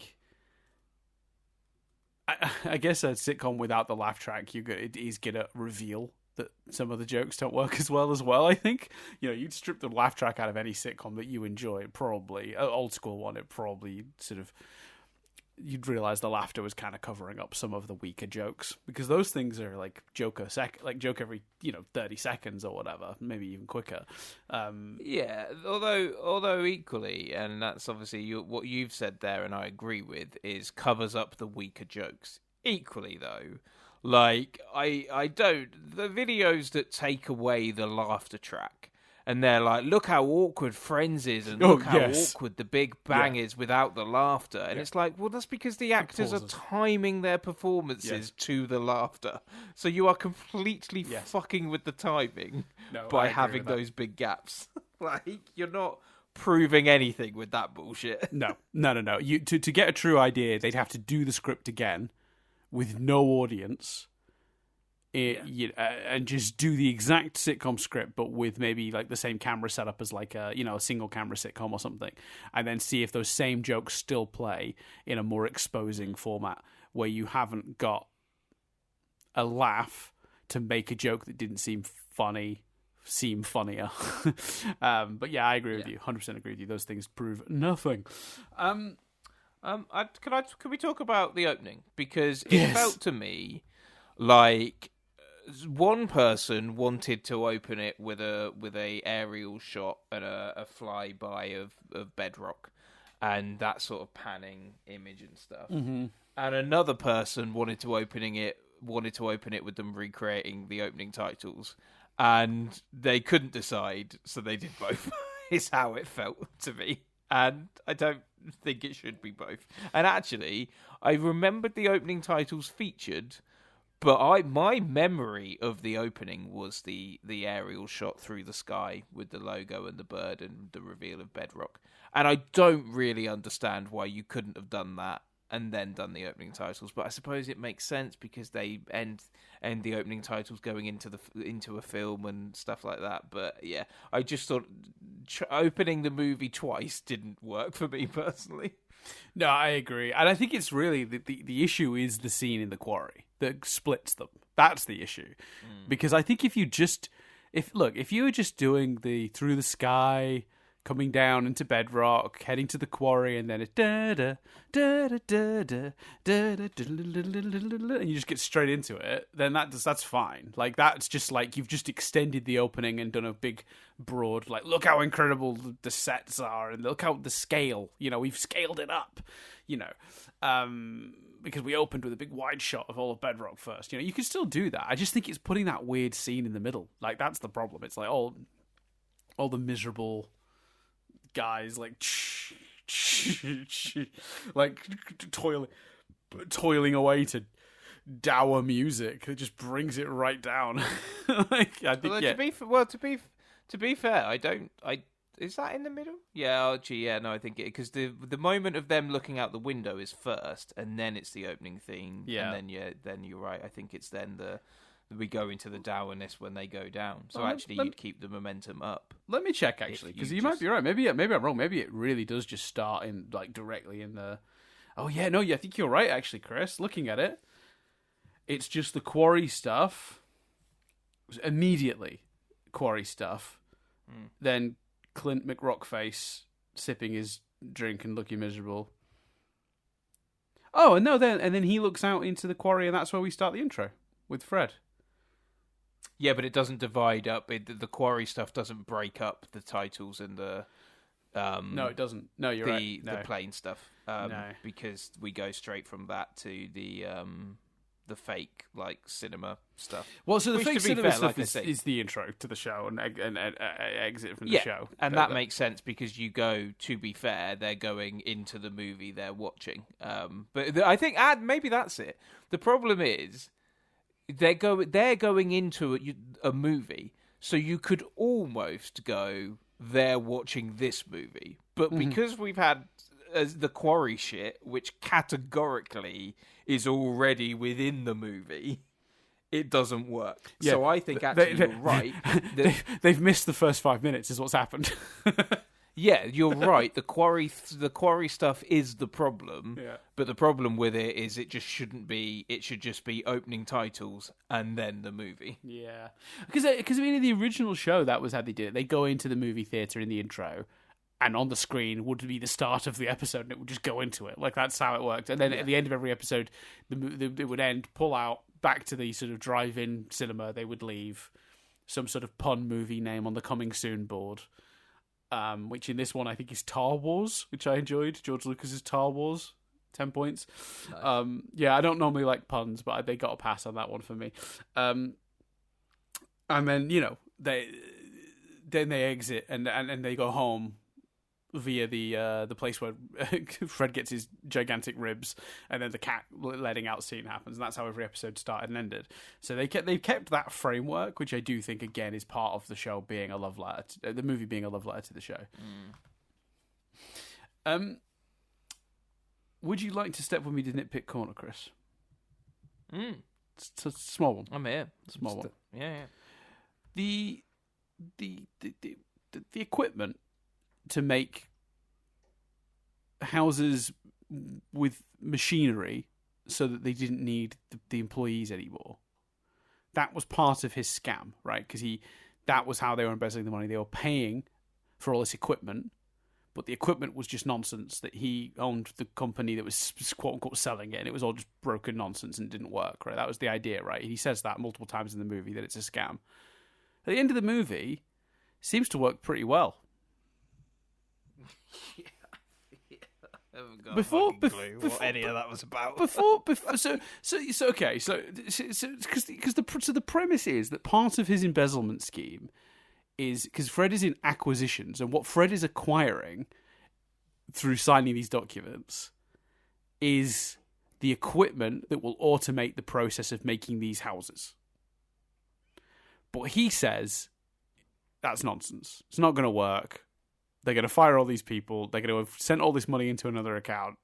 guess a sitcom without the laugh track, it is gonna reveal that some of the jokes don't work as well. I think you'd strip the laugh track out of any sitcom that you enjoy. Probably an old school one. It probably sort of. You'd realize the laughter was kind of covering up some of the weaker jokes, because those things are like joke every 30 seconds or whatever, maybe even quicker. Yeah, although equally, and that's obviously what you've said there, and I agree with, is covers up the weaker jokes. Equally though, like I don't the videos that take away the laughter track. And they're like, look how awkward Friends is, and look how awkward The Big Bang is without the laughter. And it's like, well, that's because the actors are timing their performances to the laughter. So you are completely fucking with the timing by having those big gaps. Like, you're not proving anything with that bullshit. No. To get a true idea, they'd have to do the script again with no audience. And just do the exact sitcom script, but with maybe like the same camera setup as like a single camera sitcom or something, and then see if those same jokes still play in a more exposing format where you haven't got a laugh to make a joke that didn't seem funny seem funnier. But yeah, I agree with you. 100% agree with you. Those things prove nothing. Can we talk about the opening, because it felt to me like one person wanted to open it with a aerial shot and a flyby of bedrock and that sort of panning image and stuff. Mm-hmm. and another person wanted to open it with them recreating the opening titles, and they couldn't decide, so they did both. Is how it felt to me, and I don't think it should be both. And actually, I remembered the opening titles featured, but my memory of the opening was the aerial shot through the sky with the logo and the bird and the reveal of Bedrock. And I don't really understand why you couldn't have done that and then done the opening titles. But I suppose it makes sense because they end the opening titles going into a film and stuff like that. But yeah, I just thought opening the movie twice didn't work for me personally. No, I agree. And I think it's really the issue is the scene in the quarry that splits them. That's the issue. Because I think if you were just doing the through the sky, coming down into Bedrock, heading to the quarry, and then it's da da da da da da da da, and you just get straight into it, then that's fine. Like that's just like you've just extended the opening and done a big broad like look how incredible the sets are and look how the scale, we've scaled it up, because we opened with a big wide shot of all of Bedrock first. You can still do that. I just think it's putting that weird scene in the middle. Like that's the problem. It's like all the miserable guys like like toiling away to dour music that just brings it right down. Like I think to be fair, is that in the middle? Yeah, I think it, because the moment of them looking out the window is first, and then it's the opening theme. Yeah, and then you're right. I think it's then we go into the dourness when they go down. So you'd keep the momentum up. Let me check actually, because you might be right. Maybe I'm wrong. Maybe it really does just start in like directly in the. Oh yeah, no, I think you're right actually, Chris. Looking at it, it's just the quarry stuff. Immediately, quarry stuff. Then Clint McRockface sipping his drink and looking miserable. Oh, and then he looks out into the quarry, and that's where we start the intro with Fred. Yeah, but it doesn't divide up. The quarry stuff doesn't break up the titles and the. No, it doesn't. No, you're right. No. The plane stuff. No, because we go straight from that to the fake like cinema stuff. Well, so the fake cinema stuff is the intro to the show and exit from the show, and that makes sense because you go. To be fair, they're going into the movie they're watching. But I think maybe that's it. The problem is. They're going into a movie, so you could almost go, they're watching this movie. But because we've had the quarry shit, which categorically is already within the movie, it doesn't work. Yeah, so I think actually you're right. They've missed the first 5 minutes is what's happened. Yeah, you're right. The quarry stuff is the problem. Yeah. But the problem with it is it just shouldn't be. It should just be opening titles and then the movie. Yeah, because in the original show that was how they did it. They go into the movie theater in the intro, and on the screen would be the start of the episode, and it would just go into it. Like that's how it worked. And then at the end of every episode, it would end, pull out, back to the sort of drive-in cinema. They would leave some sort of pun movie name on the coming soon board. Which in this one I think is Tar Wars, which I enjoyed. George Lucas's Tar Wars, 10 points. Nice. Yeah, I don't normally like puns, but they got a pass on that one for me. And then they exit and they go home via the place where Fred gets his gigantic ribs, and then the cat letting out scene happens, and that's how every episode started and ended. So they've kept that framework, which I do think again is part of the show being a love letter, the movie being a love letter to the show. Would you like to step with me to nitpick corner, Chris? It's a small one. I'm here. Small one. Yeah. The equipment to make houses with machinery so that they didn't need the employees anymore. That was part of his scam, right? Because that was how they were embezzling the money. They were paying for all this equipment, but the equipment was just nonsense that he owned the company that was quote unquote selling it, and it was all just broken nonsense and didn't work, right? That was the idea, right? He says that multiple times in the movie that it's a scam. At the end of the movie, it seems to work pretty well. haven't got Before- a fucking clue bef- what any of that was about. before so okay, so because the premise is that part of his embezzlement scheme is because Fred is in acquisitions, and what Fred is acquiring through signing these documents is the equipment that will automate the process of making these houses. But he says that's nonsense. It's not going to work. They're going to fire all these people. They're going to have sent all this money into another account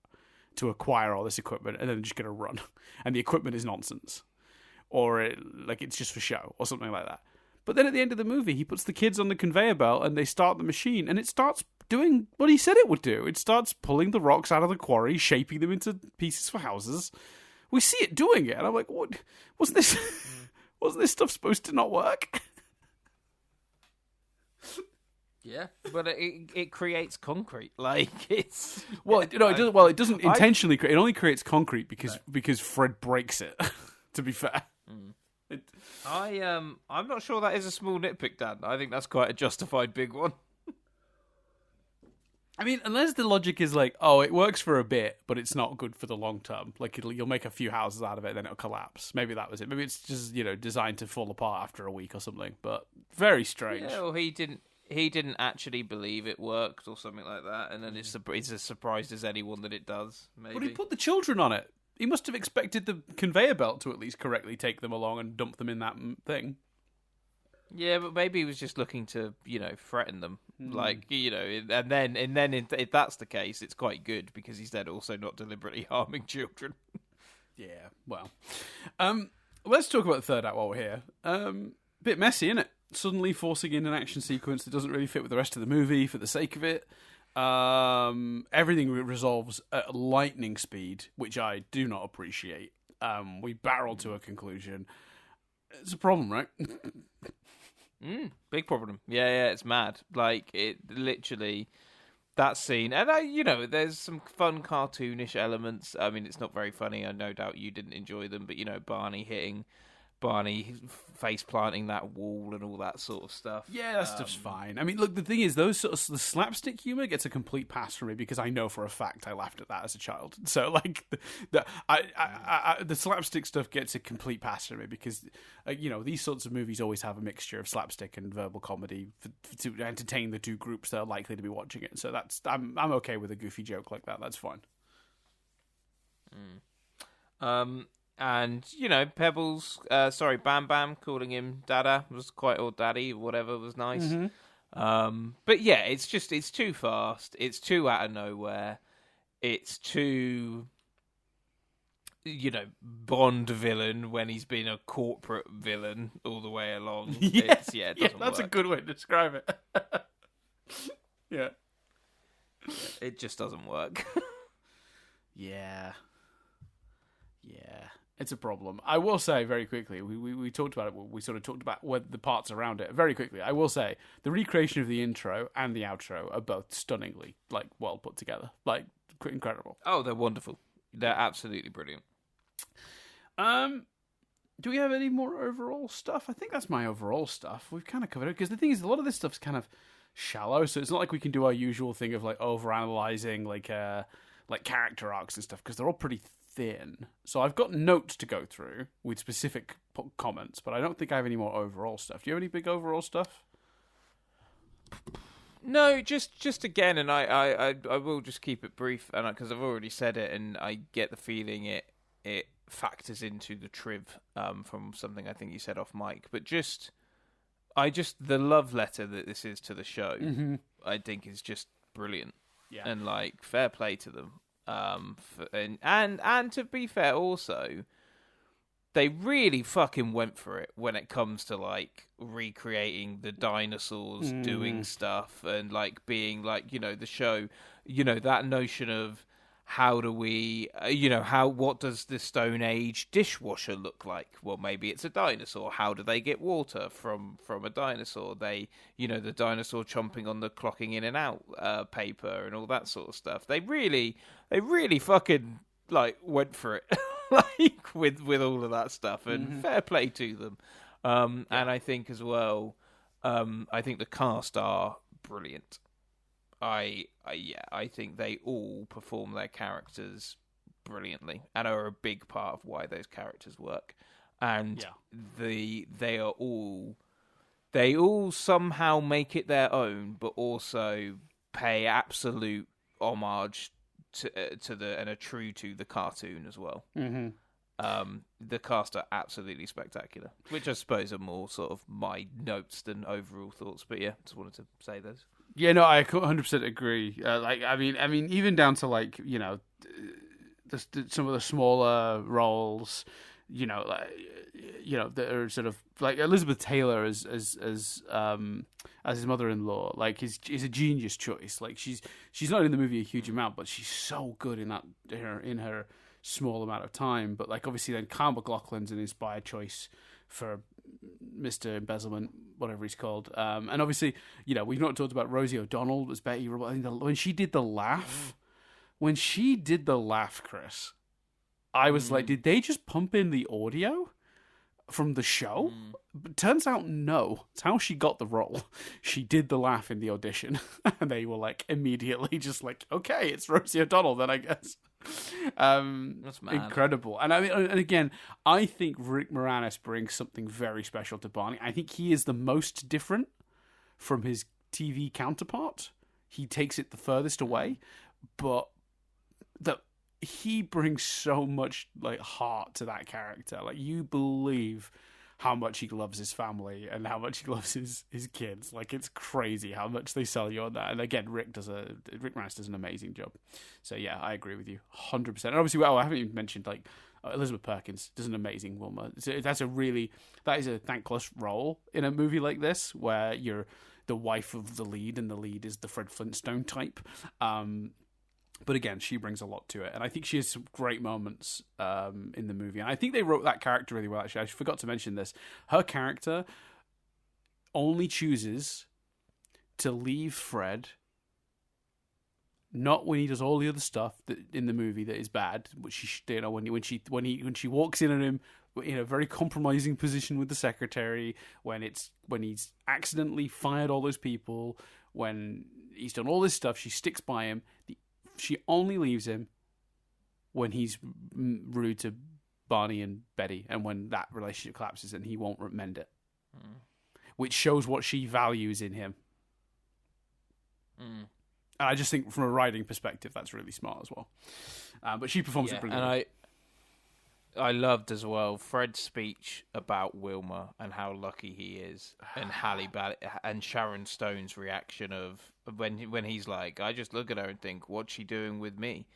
to acquire all this equipment, and then they're just going to run. And the equipment is nonsense. Or it's just for show, or something like that. But then at the end of the movie, he puts the kids on the conveyor belt, and they start the machine, and it starts doing what he said it would do. It starts pulling the rocks out of the quarry, shaping them into pieces for houses. We see it doing it, and I'm like, what? Wasn't this stuff supposed to not work? Yeah, but it creates concrete. Like it's it doesn't intentionally create. It only creates concrete because Fred breaks it. To be fair, I'm not sure that is a small nitpick, Dan. I think that's quite a justified big one. I mean, unless the logic is like, oh, it works for a bit, but it's not good for the long term. Like you'll make a few houses out of it, then it'll collapse. Maybe that was it. Maybe it's just designed to fall apart after a week or something. But very strange. Yeah, well, he didn't actually believe it worked or something like that, and then it's as surprised as anyone that it does. Maybe. But he put the children on it. He must have expected the conveyor belt to at least correctly take them along and dump them in that thing. Yeah, but maybe he was just looking to, threaten them. Like, and then if that's the case, it's quite good because he's then also not deliberately harming children. Yeah, well. Let's talk about the third act while we're here. Bit messy, isn't it? Suddenly forcing in an action sequence that doesn't really fit with the rest of the movie for the sake of it. Everything resolves at lightning speed, which I do not appreciate. We barrel to a conclusion. It's a problem, right? Big problem. Yeah, it's mad. Like, it literally, that scene, and there's some fun cartoonish elements. I mean, it's not very funny. I no doubt you didn't enjoy them, but Barney face planting that wall and all that sort of stuff. Yeah, that stuff's fine. I mean, look, the thing is, the slapstick humor gets a complete pass from me because I know for a fact I laughed at that as a child. So, like, the slapstick stuff gets a complete pass from me because, these sorts of movies always have a mixture of slapstick and verbal comedy to entertain the two groups that are likely to be watching it. So I'm okay with a goofy joke like that. That's fine. And, Pebbles, Bam Bam calling him Dada was quite, or Daddy, whatever, was nice. Mm-hmm. But yeah, it's too fast. It's too out of nowhere. It's too, Bond villain when he's been a corporate villain all the way along. It doesn't that's work. a good way to describe it. Yeah. It just doesn't work. Yeah. It's a problem. I will say very quickly, we talked about it, we sort of talked about the parts around it. Very quickly, I will say, the recreation of the intro and the outro are both stunningly, well put together. Incredible. Oh, they're wonderful. They're absolutely brilliant. Do we have any more overall stuff? I think that's my overall stuff. We've kind of covered it, because the thing is, a lot of this stuff's kind of shallow, so it's not like we can do our usual thing of, overanalyzing, character arcs and stuff, because they're all pretty thin. So I've got notes to go through with specific comments, but I don't think I have any more overall stuff. Do you have any big overall stuff? No, just again, and I will just keep it brief, and because I've already said it, and I get the feeling it factors into the triv from something I think you said off mic, but the love letter that this is to the show, I think is just brilliant. Yeah, and fair play to them. And to be fair, also, they really fucking went for it when it comes to recreating the dinosaurs doing stuff and being the show, that notion of how do we, what does the Stone Age dishwasher look like? Well, maybe it's a dinosaur. How do they get water from a dinosaur? They, the dinosaur chomping on the clocking in and out paper and all that sort of stuff. They really fucking went for it, with all of that stuff. And fair play to them. And I think as well, I think the cast are brilliant. I think they all perform their characters brilliantly and are a big part of why those characters work. And they all somehow make it their own, but also pay absolute homage to and are true to the cartoon as well. Mm-hmm. The cast are absolutely spectacular, which I suppose are more sort of my notes than overall thoughts. But yeah, just wanted to say those. Yeah, no, I 100% agree. I mean, even down to like some of the smaller roles, that are sort of like Elizabeth Taylor as his mother-in-law. Like, is a genius choice. Like, she's not in the movie a huge amount, but she's so good in her small amount of time. But like, obviously, then Kyle MacLachlan's an inspired choice for Mr. Embezzlement, whatever he's called. And obviously, we've not talked about Rosie O'Donnell as Betty. When she did the laugh, Chris, I was like, did they just pump in the audio from the show? But turns out, no. It's how she got the role. She did the laugh in the audition, and they were like immediately just like, okay, it's Rosie O'Donnell then, I guess. That's mad. Incredible. And I mean, and again, I think Rick Moranis brings something very special to Barney. I think he is the most different from his TV counterpart. He takes it the furthest away, but he brings so much like heart to that character. Like, you believe how much he loves his family and how much he loves his kids. Like, it's crazy how much they sell you on that. And again, Rick Moranis does an amazing job. So yeah, I agree with you 100%. And obviously, I haven't even mentioned like Elizabeth Perkins does an amazing Wilma. That is a thankless role in a movie like this, where you're the wife of the lead and the lead is the Fred Flintstone type. But again, she brings a lot to it. And I think she has some great moments in the movie. And I think they wrote that character really well, actually. I forgot to mention this. Her character only chooses to leave Fred, not when he does all the other stuff that in the movie that is bad, which when she walks in on him in a very compromising position with the secretary, when he's accidentally fired all those people, when he's done all this stuff, she sticks by him. She only leaves him when he's rude to Barney and Betty, and when that relationship collapses and he won't mend it. Which shows what she values in him. And I just think from a writing perspective, that's really smart as well. But she performs it brilliantly. And I loved as well Fred's speech about Wilma and how lucky he is, and and Sharon Stone's reaction of when he's like, I just look at her and think, what's she doing with me?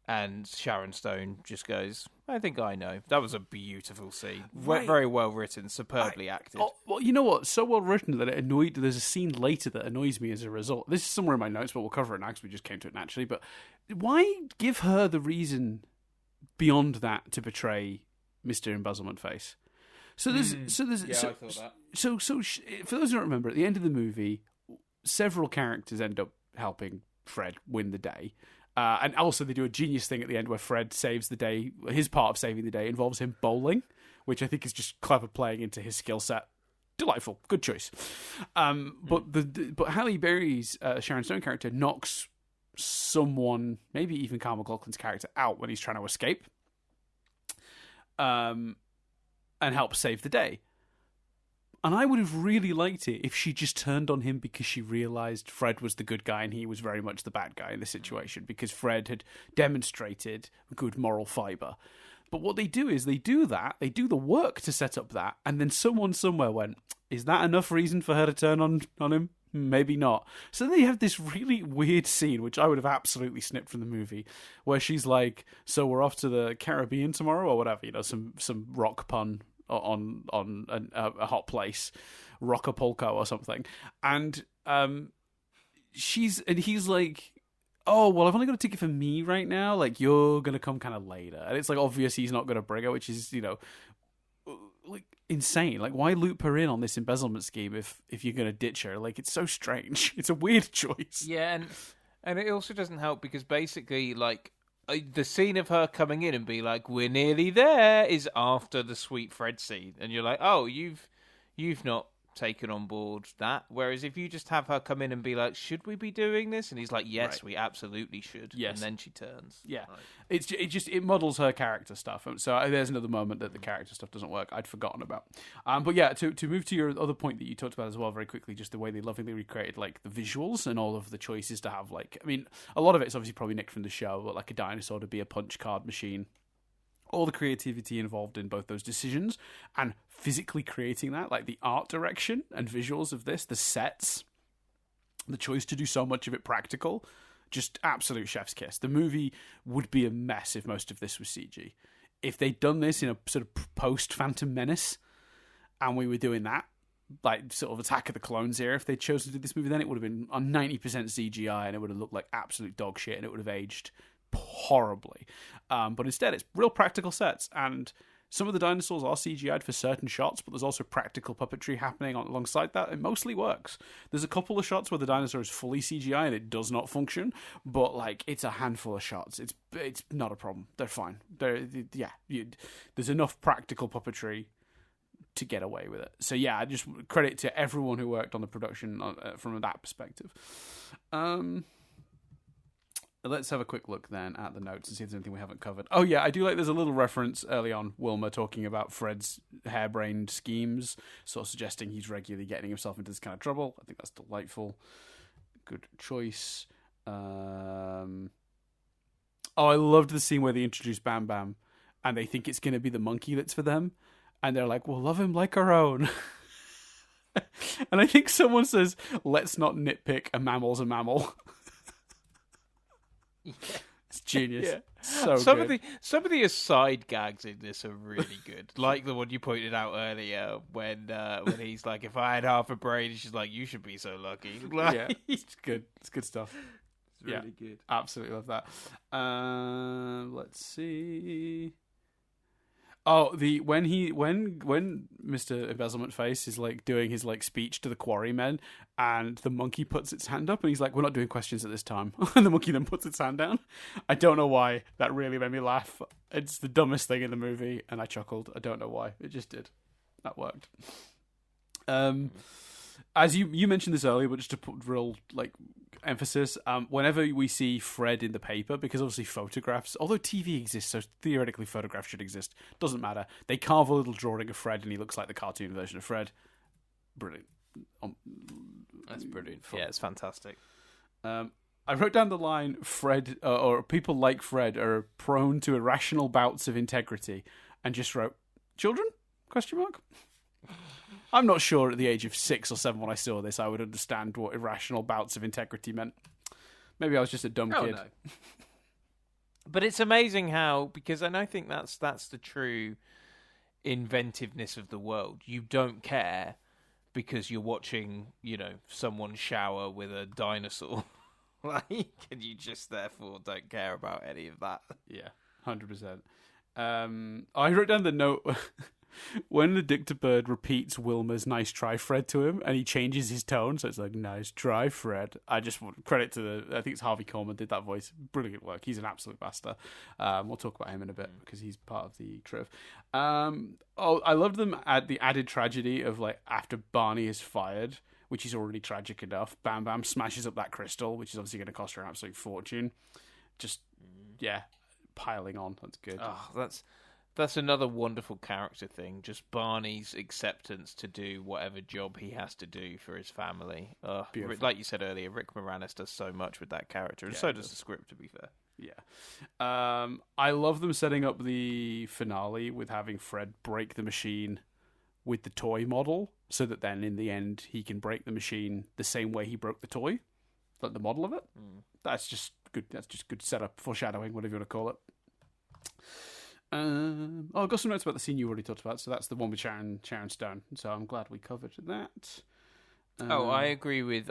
And Sharon Stone just goes, I think I know. That was a beautiful scene. Right. Very well written, superbly acted. Oh, well, you know what? So well written that it annoyed. There's a scene later that annoys me as a result. This is somewhere in my notes, but we'll cover it now because we just came to it naturally. But why give her the reason beyond that to betray Mr. Embezzlement Face? So there's I thought that. So for those who don't remember, at the end of the movie, several characters end up helping Fred win the day. And also they do a genius thing at the end where Fred saves the day. His part of saving the day involves him bowling, which I think is just clever playing into his skill set. Delightful. Good choice. But Halle Berry's Sharon Stone character knocks someone, maybe even Kyle MacLachlan's character, out when he's trying to escape. And helps save the day. And I would have really liked it if she just turned on him because she realised Fred was the good guy and he was very much the bad guy in the situation, because Fred had demonstrated good moral fibre. But what they do is they do the work to set up that, and then someone somewhere went, is that enough reason for her to turn on him? Maybe not. So they have this really weird scene, which I would have absolutely snipped from the movie, where she's like, so we're off to the Caribbean tomorrow, or whatever, some rock pun on a hot place, Rockapulco or something. And he's like, oh, well, I've only got a ticket for me right now. Like, you're going to come kind of later. And it's like obvious he's not going to bring her, which is, like insane. Like, why loop her in on this embezzlement scheme if you're going to ditch her? Like, it's so strange. It's a weird choice. Yeah, and it also doesn't help because basically, like, the scene of her coming in and be like, we're nearly there, is after the Sweet Fred scene. And you're like, oh, you've not taken on board that. Whereas if you just have her come in and be like, should we be doing this? And he's like, yes, we absolutely should. Yes. And then she turns. Yeah. It models her character stuff. So there's another moment that the character stuff doesn't work. I'd forgotten about. But yeah, to move to your other point that you talked about as well very quickly, just the way they lovingly recreated like the visuals and all of the choices to have like, I mean, a lot of it's obviously probably nicked from the show, but like a dinosaur to be a punch card machine. All the creativity involved in both those decisions and physically creating that, like the art direction and visuals of this, the sets, the choice to do so much of it practical, just absolute chef's kiss. The movie would be a mess if most of this was CG. If they'd done this in a sort of post-Phantom Menace and we were doing that, like sort of Attack of the Clones era, if they'd chosen to do this movie, then it would have been on 90% CGI and it would have looked like absolute dog shit and it would have aged horribly. But instead it's real practical sets, and some of the dinosaurs are CGI'd for certain shots, but there's also practical puppetry happening alongside that. It mostly works. There's a couple of shots where the dinosaur is fully CGI and it does not function, but like it's a handful of shots. It's not a problem. They're fine. There's enough practical puppetry to get away with it. So yeah, just credit to everyone who worked on the production from that perspective. Let's have a quick look then at the notes and see if there's anything we haven't covered. Oh yeah, I do like there's a little reference early on, Wilma talking about Fred's harebrained schemes, sort of suggesting he's regularly getting himself into this kind of trouble. I think that's delightful. Good choice. I loved the scene where they introduce Bam Bam and they think it's going to be the monkey that's for them. And they're like, we'll love him like our own. And I think someone says, let's not nitpick, a mammal's a mammal. Yeah. It's genius. Yeah. So some of the aside gags in this are really good. Like the one you pointed out earlier when he's like, if I had half a brain, she's like, you should be so lucky. Like, yeah, it's good. It's good stuff. It's really good. Absolutely love that. Let's see. Oh, when Mr. Embezzlement Face is like doing his like speech to the quarrymen, and the monkey puts its hand up, and he's like, "We're not doing questions at this time." And the monkey then puts its hand down. I don't know why that really made me laugh. It's the dumbest thing in the movie, and I chuckled. I don't know why. It just did. That worked. As you mentioned this earlier, but just to put real like emphasis, whenever we see Fred in the paper, because obviously photographs, although TV exists, so theoretically photographs should exist, doesn't matter. They carve a little drawing of Fred, and he looks like the cartoon version of Fred. Brilliant. That's brilliant. Yeah, it's fantastic. I wrote down the line, Fred, or people like Fred are prone to irrational bouts of integrity, and just wrote, children? Question mark? I'm not sure at the age of 6 or 7 when I saw this I would understand what irrational bouts of integrity meant. Maybe I was just a dumb kid. No. But it's amazing how, because and I think that's the true inventiveness of the world. You don't care because you're watching, someone shower with a dinosaur. And you just therefore don't care about any of that. Yeah, 100%. I wrote down the note... When the Dictabird repeats Wilma's "nice try, Fred" to him, and he changes his tone, so it's like "nice try, Fred." I just want credit to I think it's Harvey Korman did that voice. Brilliant work. He's an absolute master. We'll talk about him in a bit because he's part of the triv. I loved them at the added tragedy of like after Barney is fired, which is already tragic enough. Bam Bam smashes up that crystal, which is obviously going to cost her an absolute fortune. Just piling on. That's good. Oh, That's another wonderful character thing. Just Barney's acceptance to do whatever job he has to do for his family. Like you said earlier, Rick Moranis does so much with that character, and so does the script, to be fair. Yeah. I love them setting up the finale with having Fred break the machine with the toy model, so that then in the end he can break the machine the same way he broke the toy, like the model of it. That's just good. That's just good setup, foreshadowing, whatever you want to call it. I've got some notes about the scene you already talked about, so that's the one with Sharon Stone. So I'm glad we covered that. I agree with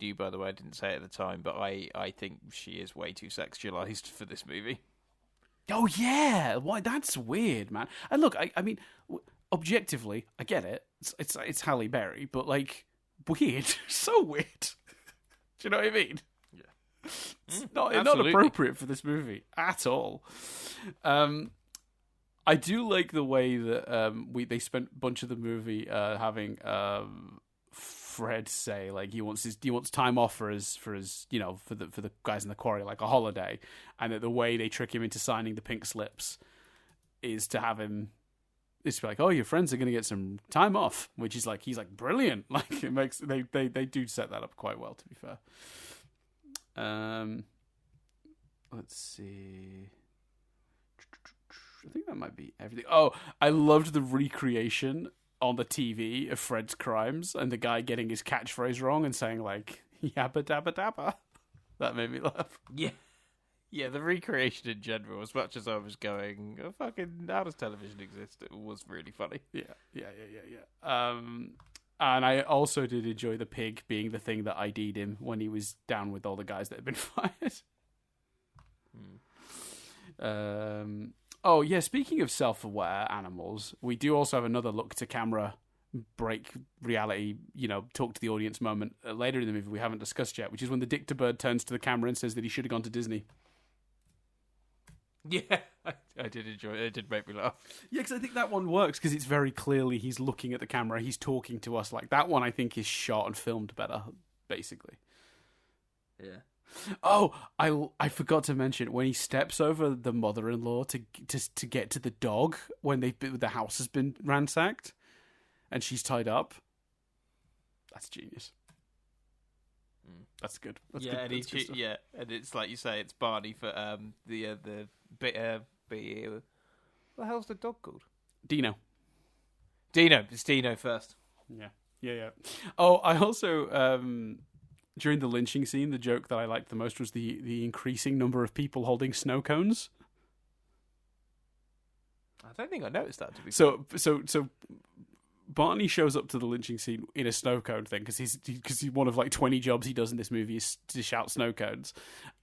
you, by the way. I didn't say it at the time, but I think she is way too sexualized for this movie. Oh yeah, why? That's weird, man. And look, I mean, objectively, I get it. It's Halle Berry, but like, weird, so weird. Do you know what I mean? Yeah, it's not appropriate for this movie at all. I do like the way that they spent a bunch of the movie having Fred say like he wants time off for his for the guys in the quarry, like a holiday, and that the way they trick him into signing the pink slips is to have him. It's like, oh, your friends are going to get some time off, which is like he's like brilliant. Like it makes they do set that up quite well, to be fair. Let's see. I think that might be everything. Oh, I loved the recreation on the TV of Fred's crimes and the guy getting his catchphrase wrong and saying like "yabba dabba dabba." That made me laugh. Yeah, the recreation in general, as much as I was going, oh, fucking, how does television exist? It was really funny. Yeah. And I also did enjoy the pig being the thing that ID'd him when he was down with all the guys that had been fired. Oh, yeah, speaking of self-aware animals, we do also have another look to camera break reality, talk to the audience moment later in the movie we haven't discussed yet, which is when the Dictator Bird turns to the camera and says that he should have gone to Disney. Yeah, I did enjoy it. It did make me laugh. Yeah, because I think that one works because it's very clearly he's looking at the camera, he's talking to us. Like that one, I think is shot and filmed better, basically. Yeah. Oh, I forgot to mention when he steps over the mother-in-law to get to the dog when the house has been ransacked, and she's tied up. That's genius. That's good. That's yeah, good. And That's good stuff. yeah, and it's like you say, it's Barney for the bit. What the hell's the dog called? Dino. It's Dino first. Yeah. Oh, I also during the lynching scene, the joke that I liked the most was the increasing number of people holding snow cones. I don't think I noticed that. To be so Barney shows up to the lynching scene in a snow cone thing because he's one of like 20 jobs he does in this movie is to shout snow cones,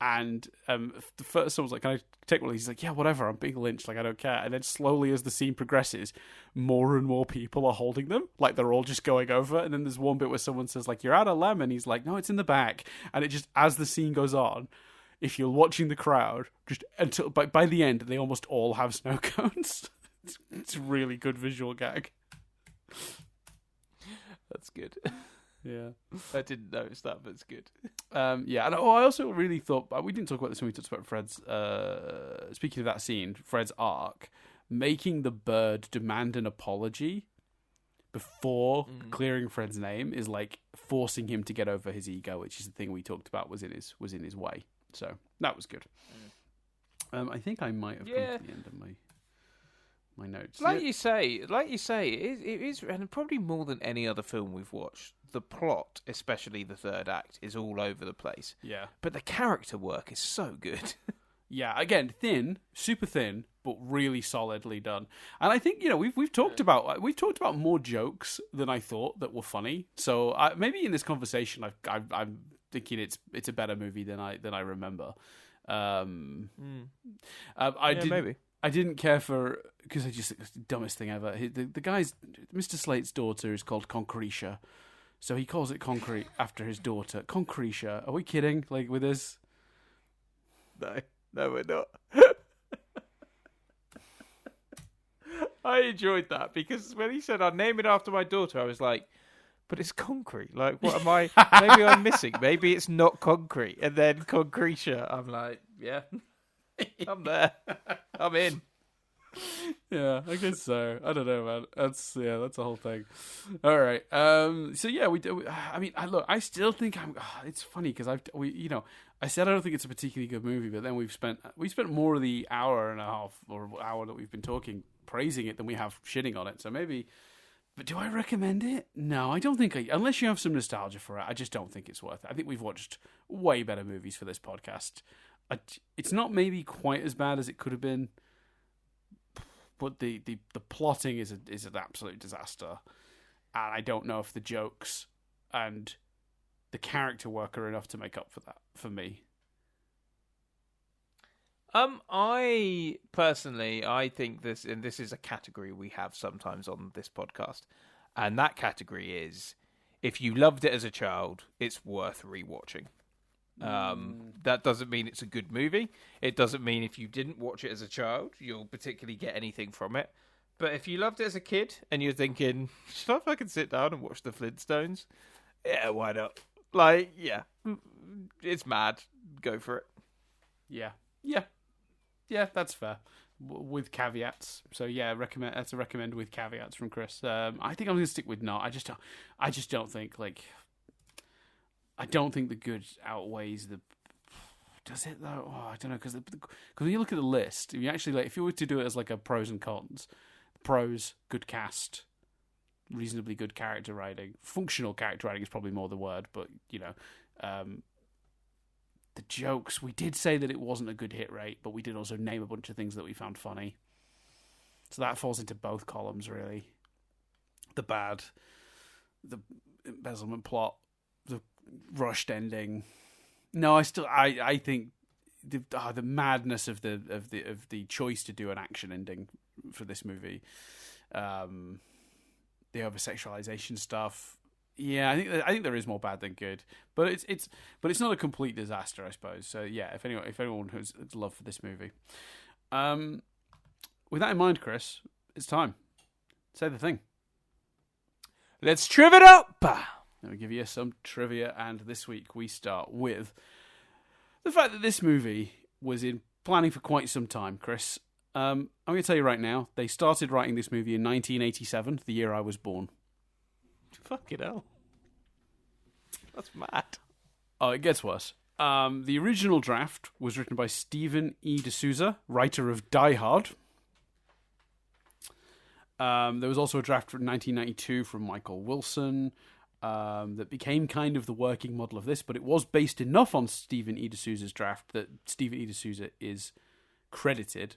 and the first someone's like, "Can I take one?" He's like, "Yeah, whatever. I'm being lynched. Like I don't care." And then slowly as the scene progresses, more and more people are holding them, like they're all just going over. And then there's one bit where someone says like, "You're out of lemon." He's like, "No, it's in the back." And it just as the scene goes on, if you're watching the crowd, just until by the end they almost all have snow cones. It's a really good visual gag. That's good. Yeah, I didn't notice that, but it's good. Yeah, and I also really thought we didn't talk about this when we talked about Fred's. Speaking of that scene, Fred's arc, making the bird demand an apology before clearing Fred's name is like forcing him to get over his ego, which is the thing we talked about was in his way. So that was good. I think I might have come to the end of my notes. Like you say, it is, and probably more than any other film we've watched, the plot, especially the third act, is all over the place. Yeah. But the character work is so good. Yeah, again, thin, super thin, but really solidly done. And I think we've talked about more jokes than I thought that were funny. So maybe in this conversation, I'm thinking it's a better movie than I remember. Maybe. I didn't care for because I just think it's the dumbest thing ever. The guy's Mr. Slate's daughter is called Concretia, so he calls it Concrete after his daughter. Concretia. Are we kidding? Like with this? No, we're not. I enjoyed that because when he said I'll name it after my daughter, I was like, but it's concrete. Like, what am I? Maybe I'm missing. Maybe it's not concrete. And then Concretia. I'm like, yeah. I'm there. I'm in. Yeah, I guess so. I don't know, man. That's a whole thing. All right. So yeah, we do. I mean, I still think it's funny because I said I don't think it's a particularly good movie, but then we spent more of the hour and a half or hour that we've been talking praising it than we have shitting on it. So maybe. But do I recommend it? No, I don't think unless you have some nostalgia for it, I just don't think it's worth it. I think we've watched way better movies for this podcast. It's not maybe quite as bad as it could have been, but the plotting is an absolute disaster, and I don't know if the jokes and the character work are enough to make up for that for me. I think this is a category we have sometimes on this podcast, and that category is if you loved it as a child, it's worth rewatching. That doesn't mean it's a good movie. It doesn't mean if you didn't watch it as a child, you'll particularly get anything from it. But if you loved it as a kid and you're thinking, should I fucking sit down and watch the Flintstones? Yeah, why not? Like, yeah, it's mad. Go for it. Yeah, that's fair. With caveats. So yeah, recommend. That's a recommend with caveats from Chris. I think I'm going to stick with not. I just don't think I don't think the good outweighs the. Does it though? Oh, I don't know, because when you look at the list, if you actually if you were to do it as like a pros and cons, pros, good cast, reasonably good character writing, functional character writing is probably more the word, but the jokes, we did say that it wasn't a good hit rate, but we did also name a bunch of things that we found funny. So that falls into both columns, really. The bad, the embezzlement plot, the rushed ending. No, I think the madness of the choice to do an action ending for this movie, the over sexualization stuff. Yeah, I think there is more bad than good, but it's not a complete disaster, I suppose. So yeah, if anyone has love for this movie, with that in mind, Chris, it's time. Say the thing. Let's triv it up. Let me give you some trivia, and this week we start with the fact that this movie was in planning for quite some time, Chris. I'm going to tell you right now, they started writing this movie in 1987, the year I was born. Fucking hell. That's mad. Oh, it gets worse. The original draft was written by Stephen E. D'Souza, writer of Die Hard. There was also a draft from 1992 from Michael Wilson that became kind of the working model of this, but it was based enough on Stephen E. D'Souza's draft that Stephen E. D'Souza is credited.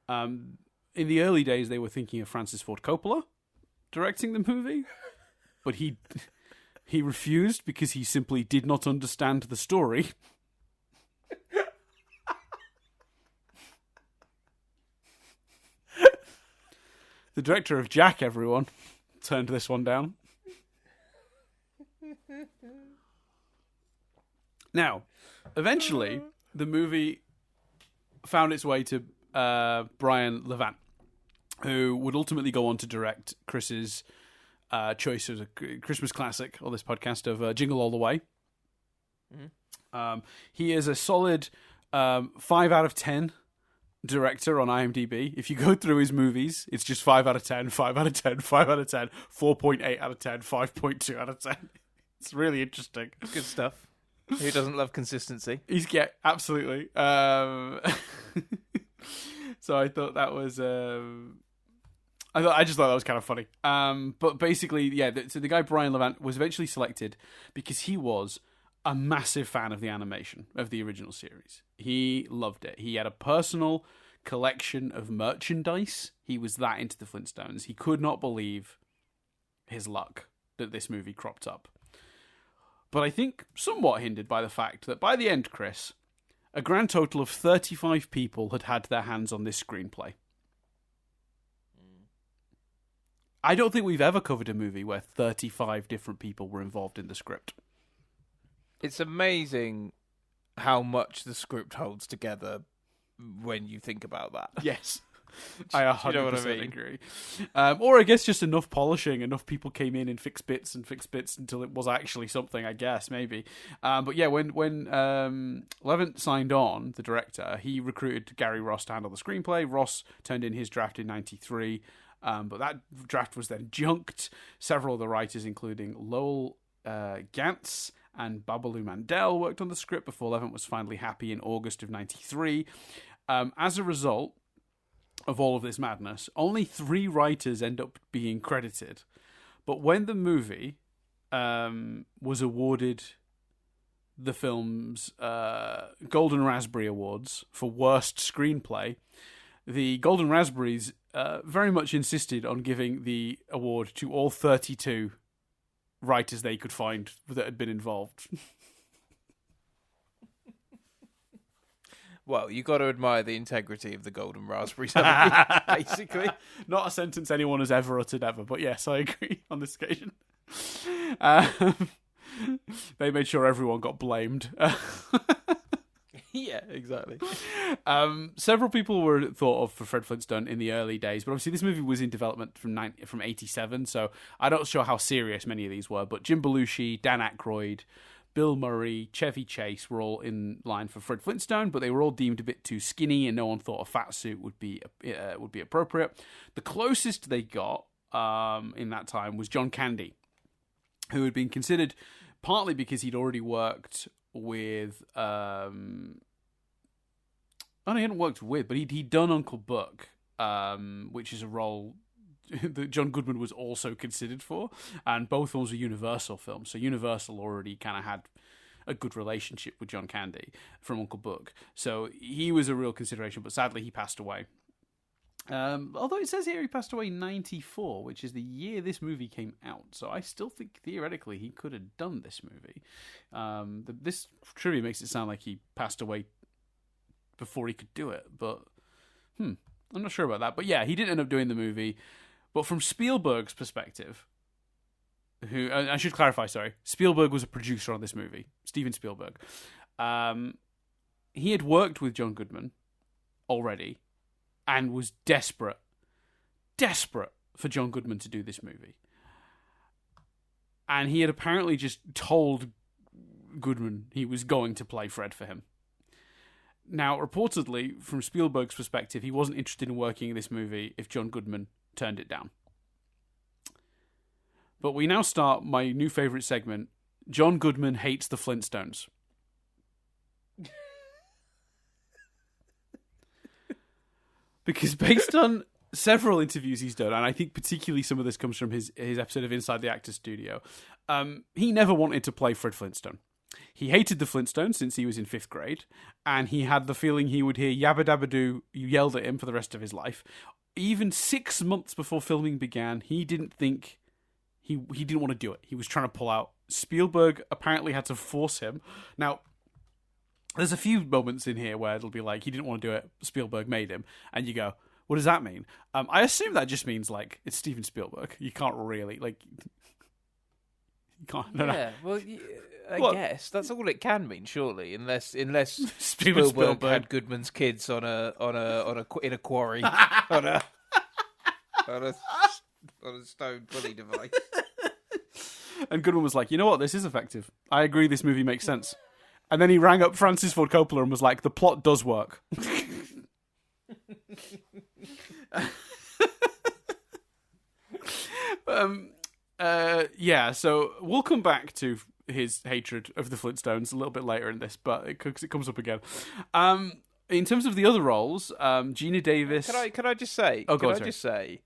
In the early days, they were thinking of Francis Ford Coppola directing the movie, but he refused because he simply did not understand the story. The director of Jack, everyone, turned this one down. Now, eventually, the movie found its way to Brian Levant, who would ultimately go on to direct Chris's choice as a Christmas classic on this podcast of Jingle All the Way. Mm-hmm. He is a solid 5 out of 10 director on IMDb. If you go through his movies, it's just 5 out of 10, 5 out of 10, 5 out of 10, 4.8 out of 10, 5.2 out of 10. It's really interesting. Good stuff. Who doesn't love consistency? Absolutely. So I thought that was... I just thought that was kind of funny. But basically, yeah, so the guy Brian Levant was eventually selected because he was a massive fan of the animation of the original series. He loved it. He had a personal collection of merchandise. He was that into the Flintstones. He could not believe his luck that this movie cropped up. But I think somewhat hindered by the fact that by the end, Chris, a grand total of 35 people had had their hands on this screenplay. I don't think we've ever covered a movie where 35 different people were involved in the script. It's amazing how much the script holds together when you think about that. Yes. I 100% agree. Or I guess just enough polishing, enough people came in and fixed bits until it was actually something, I guess, maybe. But yeah, when Levant signed on, the director, he recruited Gary Ross to handle the screenplay. Ross turned in his draft in 1993. But that draft was then junked. Several of the writers, including Lowell Gantz and Babalu Mandel, worked on the script before Levant was finally happy in August of 1993. As a result of all of this madness, only 3 writers end up being credited. But when the movie was awarded the film's Golden Raspberry Awards for Worst Screenplay, the Golden Raspberries very much insisted on giving the award to all 32 writers they could find that had been involved. Well, you got to admire the integrity of the Golden Raspberries, haven't you? Basically. Not a sentence anyone has ever uttered ever, but yes, I agree on this occasion. But They made sure everyone got blamed. Yeah, exactly. Several people were thought of for Fred Flintstone in the early days, but obviously this movie was in development from 87, so I'm not sure how serious many of these were, but Jim Belushi, Dan Aykroyd, Bill Murray, Chevy Chase were all in line for Fred Flintstone, but they were all deemed a bit too skinny, and no one thought a fat suit would be appropriate. The closest they got in that time was John Candy, who had been considered partly because he'd already worked with he hadn't worked with, but he'd done Uncle Buck, which is a role that John Goodman was also considered for, and both films were Universal films, so Universal already kind of had a good relationship with John Candy from Uncle Buck, so he was a real consideration, but sadly he passed away. Although it says here he passed away in 94, which is the year this movie came out. So I still think theoretically he could have done this movie. This trivia makes it sound like he passed away before he could do it, but I'm not sure about that. But yeah, he didn't end up doing the movie. But from Spielberg's perspective, who I should clarify, sorry, Spielberg was a producer on this movie, Steven Spielberg. He had worked with John Goodman already, and was desperate for John Goodman to do this movie. And he had apparently just told Goodman he was going to play Fred for him. Now, reportedly, from Spielberg's perspective, he wasn't interested in working in this movie if John Goodman turned it down. But we now start my new favourite segment, John Goodman Hates the Flintstones. Because based on several interviews he's done, and I think particularly some of this comes from his episode of Inside the Actors Studio, he never wanted to play Fred Flintstone. He hated the Flintstones since he was in 5th grade, and he had the feeling he would hear Yabba Dabba Doo yelled at him for the rest of his life. Even 6 months before filming began, he didn't think he didn't want to do it. He was trying to pull out. Spielberg apparently had to force him. Now, there's a few moments in here where it'll be like, he didn't want to do it, Spielberg made him. And you go, what does that mean? I assume that just means, like, it's Steven Spielberg. You can't really, like... You can't... Yeah, well, I guess. That's all it can mean, surely. Unless Spielberg had Goodman's kids in a quarry. on a stone pulley device. And Goodman was like, you know what, this is effective. I agree this movie makes sense. And then he rang up Francis Ford Coppola and was like, the plot does work. So we'll come back to his hatred of the Flintstones a little bit later in this, but it comes up again. In terms of the other roles, Gina Davis... Can I just say... Oh, go on, just say...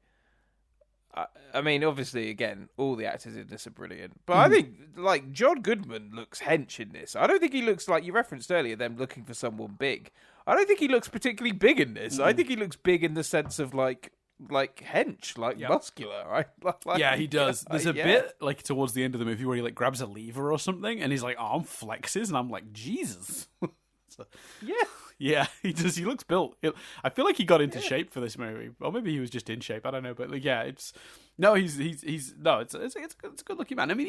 I mean, obviously, again, all the actors in this are brilliant. But I think, like, John Goodman looks hench in this. I don't think he looks like, you referenced earlier, them looking for someone big. I don't think he looks particularly big in this. I think he looks big in the sense of, like hench, muscular, right? Yeah, he does. There's a bit, like, towards the end of the movie where he, like, grabs a lever or something, and he's like, arm flexes, and I'm like, Jesus. Yeah, he does. He looks built. I feel like he got into shape for this movie, or maybe he was just in shape. I don't know, but like, yeah, it's a good looking man. I mean,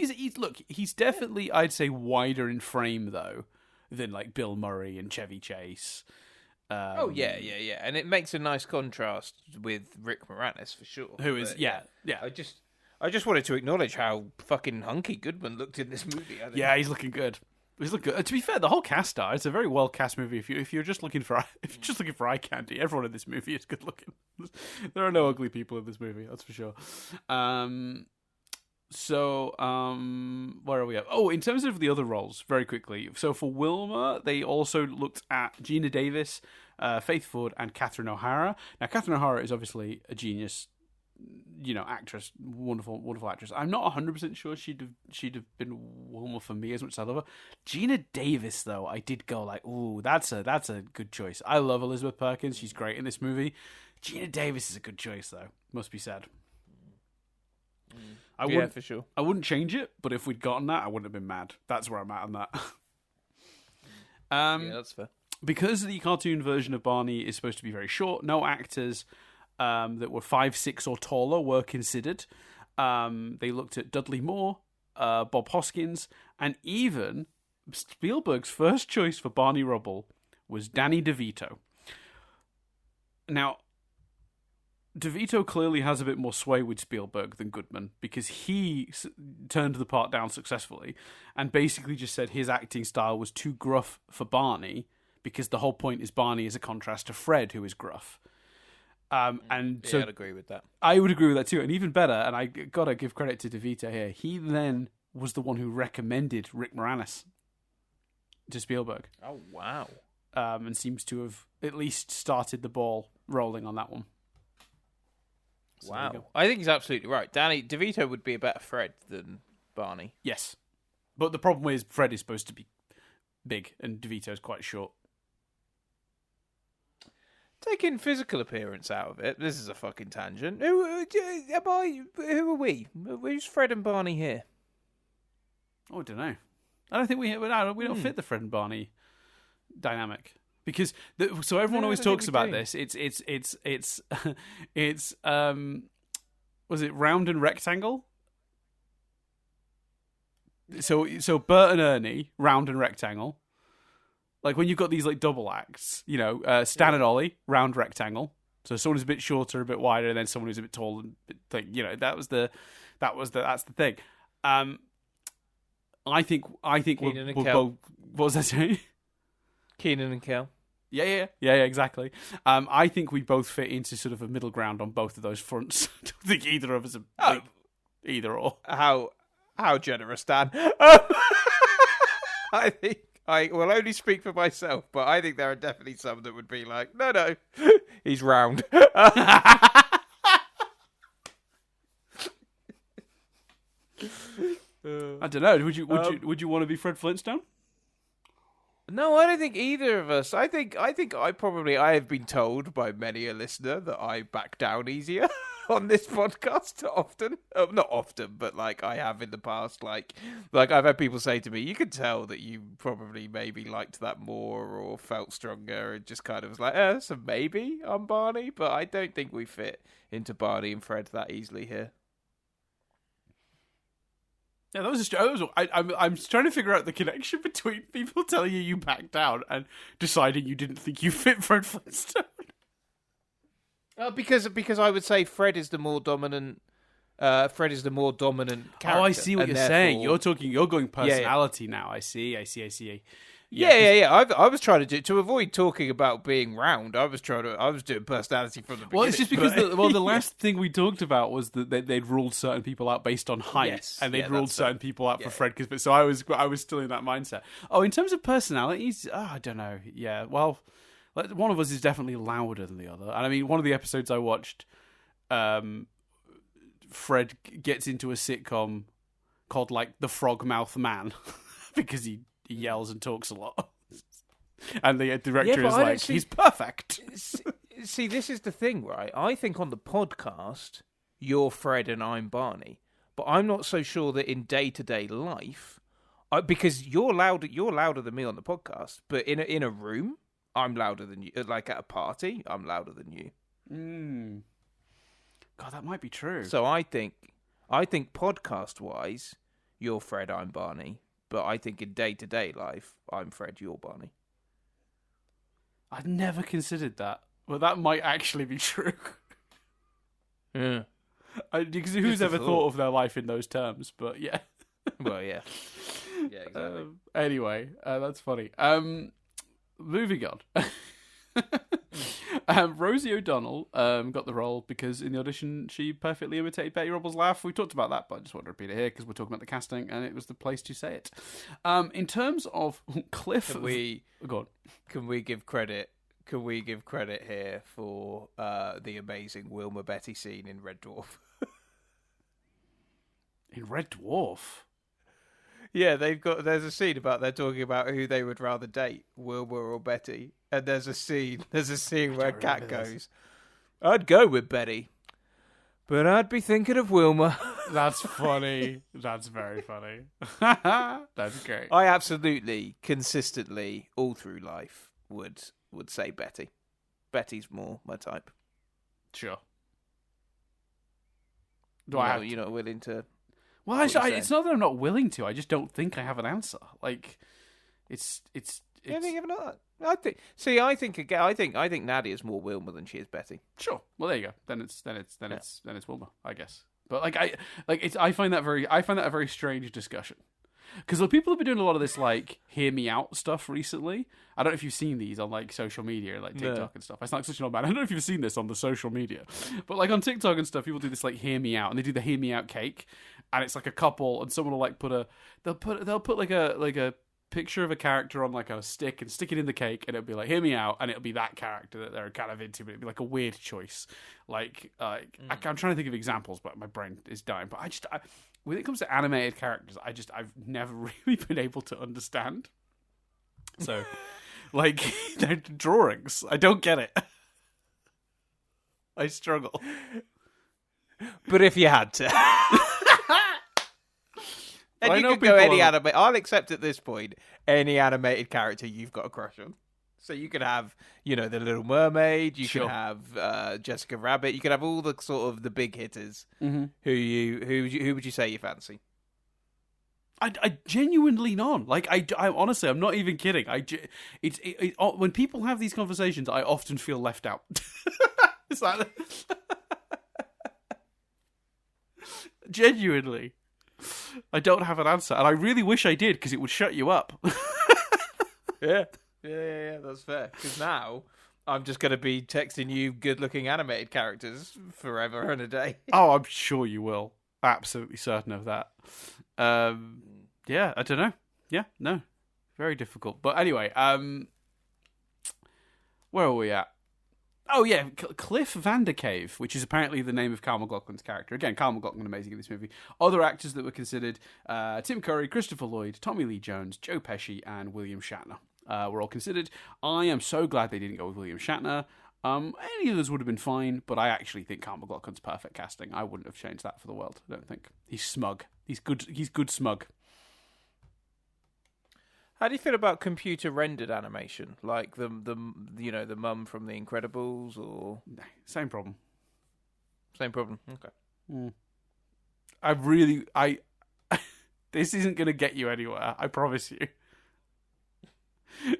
he's definitely, I'd say, wider in frame though than like Bill Murray and Chevy Chase. Yeah, and it makes a nice contrast with Rick Moranis for sure. Who is yeah. I just wanted to acknowledge how fucking hunky Goodman looked in this movie. Yeah, he's looking good. To be fair, the whole cast are. It's a very well cast movie. If you're just looking for eye candy, everyone in this movie is good looking. There are no ugly people in this movie, that's for sure. Where are we at? Oh, in terms of the other roles, very quickly. So for Wilma, they also looked at Gina Davis, Faith Ford, and Catherine O'Hara. Now, Catherine O'Hara is obviously a genius, actress, wonderful actress. I'm not 100% sure she'd have been Wilma for me as much as I love her. Gina Davis, though, I did go like, ooh, that's a good choice. I love Elizabeth Perkins. She's great in this movie. Gina Davis is a good choice, though. Must be said. Yeah, for sure. I wouldn't change it, but if we'd gotten that, I wouldn't have been mad. That's where I'm at on that. Yeah, that's fair. Because the cartoon version of Barney is supposed to be very short, no actors that were 5'6" or taller were considered. They looked at Dudley Moore, Bob Hoskins, and even Spielberg's first choice for Barney Rubble was Danny DeVito. Now, DeVito clearly has a bit more sway with Spielberg than Goodman, because he turned the part down successfully and basically just said his acting style was too gruff for Barney, because the whole point is Barney is a contrast to Fred, who is gruff. And so I'd agree with that. I would agree with that too. And even better, and I gotta give credit to DeVito here, he then was the one who recommended Rick Moranis to Spielberg. Oh, wow. And seems to have at least started the ball rolling on that one. So wow. I think he's absolutely right. Danny DeVito would be a better Fred than Barney. Yes. But the problem is Fred is supposed to be big and DeVito is quite short. Taking physical appearance out of it, this is a fucking tangent. Who are we? Who's Fred and Barney here? Oh, I don't know. I don't think we don't fit the Fred and Barney dynamic, because so everyone always talks about this. It's was it round and rectangle? So Bert and Ernie, round and rectangle. Like when you've got these like double acts, Stan and Ollie, round rectangle. So someone who's a bit shorter, a bit wider, and then someone who's a bit taller and thing. That's the thing. I think we're both. What was I saying? Keenan and Kel. Yeah, exactly. I think we both fit into sort of a middle ground on both of those fronts. I don't think either of us are either or. How generous, Dan. I think I will only speak for myself, but I think there are definitely some that would be like, no, he's round. I don't know. Would you want to be Fred Flintstone? No, I don't think either of us. I think I have been told by many a listener that I back down easier on this podcast often. Not often, but like I have in the past. Like I've had people say to me, you could tell that you probably maybe liked that more or felt stronger, and just kind of was like, so maybe I'm Barney, but I don't think we fit into Barney and Fred that easily here. Yeah, I'm trying to figure out the connection between people telling you backed down and deciding you didn't think you fit Fred Flintstone. Because I would say Fred is the more dominant. Fred is the more dominant character. Oh, I see what you're saying. You're going personality now. I see. Yeah. I was trying to avoid talking about being round. I was doing personality from the beginning. Well, it's just because the last thing we talked about was that they'd ruled certain people out based on height, and they'd ruled certain people out for Fred. So I was still in that mindset. Oh, in terms of personalities, I don't know. Yeah, well, one of us is definitely louder than the other, and I mean, one of the episodes I watched, Fred gets into a sitcom called like The Frogmouth Man because he yells and talks a lot. And the director is like, he's perfect. See, this is the thing, right? I think on the podcast, you're Fred and I'm Barney. But I'm not so sure that in day-to-day life, because you're louder than me on the podcast, but in a room, I'm louder than you. Like at a party, I'm louder than you. God, that might be true. So I think podcast-wise, you're Fred, I'm Barney. But I think in day-to-day life, I'm Fred, you're Barney. I'd never considered that. Well, that might actually be true. Yeah. Because who's ever thought of their life in those terms? But yeah. Well, yeah. Yeah, exactly. Anyway, that's funny. Moving on. Rosie O'Donnell got the role because in the audition she perfectly imitated Betty Rubble's laugh. We talked about that, but I just want to repeat it here because we're talking about the casting and it was the place to say it. In terms of Cliff... Can we give credit here for the amazing Wilma Betty scene in Red Dwarf? In Red Dwarf? Yeah, there's a scene about they're talking about who they would rather date, Wilma or Betty. And there's a scene where Kat goes, I'd go with Betty, but I'd be thinking of Wilma. That's funny. That's very funny. That's great. I absolutely, consistently, all through life, would say Betty. Betty's more my type. Sure. You're not willing to... Well, actually, it's not that I'm not willing to. I just don't think I have an answer. Like, it's. Yeah, I think you've not. I think Nadia's more Wilma than she is Betty. Sure. Well, there you go. Then it's Wilma, I guess. But I find that a very strange discussion. Because people have been doing a lot of this, like, hear me out stuff recently. I don't know if you've seen these on, like, social media, like TikTok and stuff. I sound like such an old man. I don't know if you've seen this on the social media. But, like, on TikTok and stuff, people do this, like, hear me out. And they do the hear me out cake. And it's, like, a couple. And someone will, like, they'll put like a picture of a character on, like, a stick and stick it in the cake. And it'll be, like, hear me out. And it'll be that character that they're kind of into. But it'll be, like, a weird choice. Like, I'm trying to think of examples, but my brain is dying. But when it comes to animated characters, I've never really been able to understand. So, like, they're drawings. I don't get it. I struggle. But if you had to. And you could go any animated. I'll accept at this point any animated character you've got a crush on. So you could have, the Little Mermaid. You could have Jessica Rabbit. You could have all the sort of the big hitters. Mm-hmm. Who would you say you fancy? I genuinely none. Like I honestly, I'm not even kidding. When people have these conversations, I often feel left out. It's like genuinely, I don't have an answer, and I really wish I did because it would shut you up. Yeah. Yeah, that's fair. Because now I'm just going to be texting you good-looking animated characters forever and a day. Oh, I'm sure you will. Absolutely certain of that. Yeah, I don't know. Yeah, no. Very difficult. But anyway, where are we at? Oh, yeah, Cliff Vandercave, which is apparently the name of Kyle MacLachlan's character. Again, Kyle MacLachlan, amazing in this movie. Other actors that were considered, Tim Curry, Christopher Lloyd, Tommy Lee Jones, Joe Pesci, and William Shatner. Were all considered. I am so glad they didn't go with William Shatner. Any of those would have been fine, but I actually think Kyle MacLachlan's perfect casting. I wouldn't have changed that for the world. I don't think. He's smug. He's good smug. How do you feel about computer rendered animation, like the mum from The Incredibles, or same problem? Same problem. Okay. This isn't going to get you anywhere. I promise you.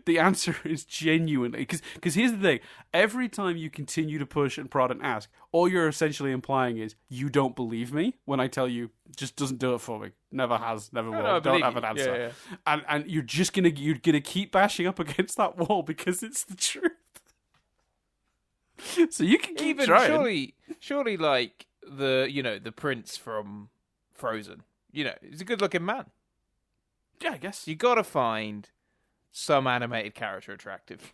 The answer is genuinely... Because here's the thing. Every time you continue to push and prod and ask, all you're essentially implying is you don't believe me when I tell you just doesn't do it for me. Never has, never will. No, don't have an answer. Yeah. And you're just gonna keep bashing up against that wall because it's the truth. So you can keep trying. Surely like the prince from Frozen. He's a good looking man. Yeah, I guess. You gotta find some animated character attractive.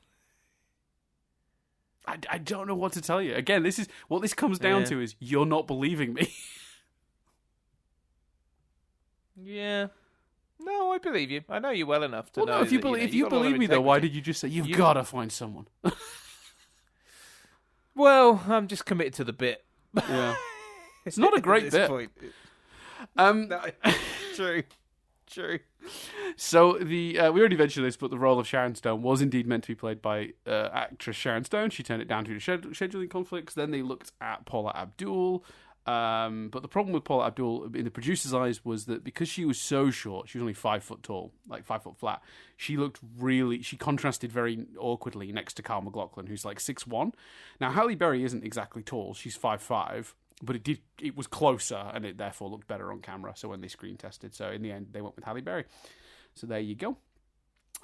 I don't know what to tell you. Again, this is what this comes down to is you're not believing me. Yeah. No, I believe you. I know you well enough to know. No, if you believe me though, why did you just say you've got to find someone? Well, I'm just committed to the bit. Yeah. It's not a great bit. Point. No, True. So we already mentioned this, but the role of Sharon Stone was indeed meant to be played by actress Sharon Stone. She turned it down due to scheduling conflicts. Then they looked at Paula Abdul. But the problem with Paula Abdul in the producer's eyes was that because she was so short, she was only 5 foot tall, like 5 foot flat. She contrasted very awkwardly next to Kyle MacLachlan, who's like 6'1". Now Halle Berry isn't exactly tall; she's 5'5". But it was closer, and it therefore looked better on camera. So when they screen tested, so in the end they went with Halle Berry. So there you go.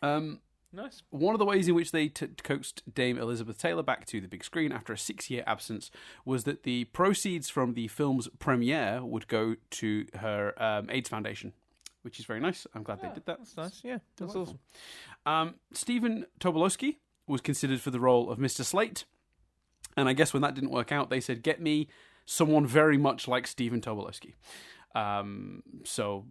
Nice. One of the ways in which they coaxed Dame Elizabeth Taylor back to the big screen after a 6-year absence was that the proceeds from the film's premiere would go to her AIDS Foundation, which is very nice. I'm glad they did that. That's nice. Yeah, that's awesome. Stephen Tobolowsky was considered for the role of Mr. Slate, and I guess when that didn't work out, they said, "Get me someone very much like Stephen Tobolowsky." So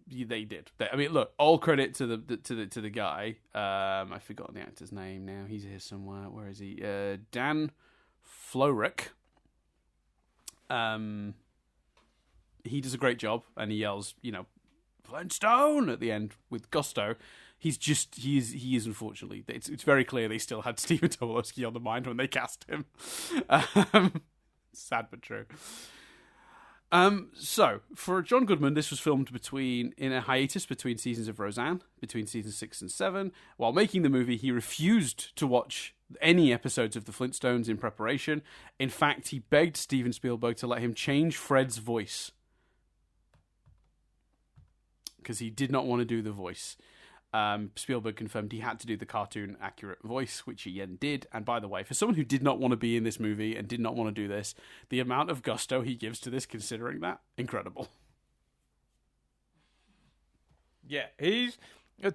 they did. I mean, look, all credit to the guy. I've forgotten the actor's name now. He's here somewhere. Where is he? Dan Florek. He does a great job, and he yells, Flintstone at the end with gusto. He is unfortunately. It's very clear they still had Stephen Tobolowsky on the mind when they cast him. Sad but true. So, for John Goodman, this was filmed in a hiatus between seasons of Roseanne, between seasons 6 and 7. While making the movie, he refused to watch any episodes of the Flintstones in preparation. In fact, he begged Steven Spielberg to let him change Fred's voice, because he did not want to do the voice. Spielberg confirmed he had to do the cartoon accurate voice, which he then did. And by the way, for someone who did not want to be in this movie and did not want to do this, the amount of gusto he gives to this, considering that, incredible. Yeah, he's...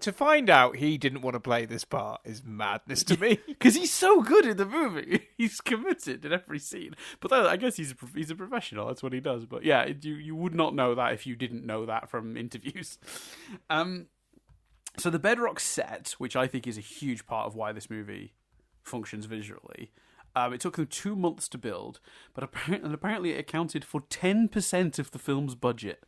To find out he didn't want to play this part is madness to me. Because he's so good in the movie. He's committed in every scene. But I guess he's a professional. That's what he does. But yeah, you would not know that if you didn't know that from interviews. So the Bedrock set, which I think is a huge part of why this movie functions visually, it took them 2 months to build, but apparently it accounted for 10% of the film's budget.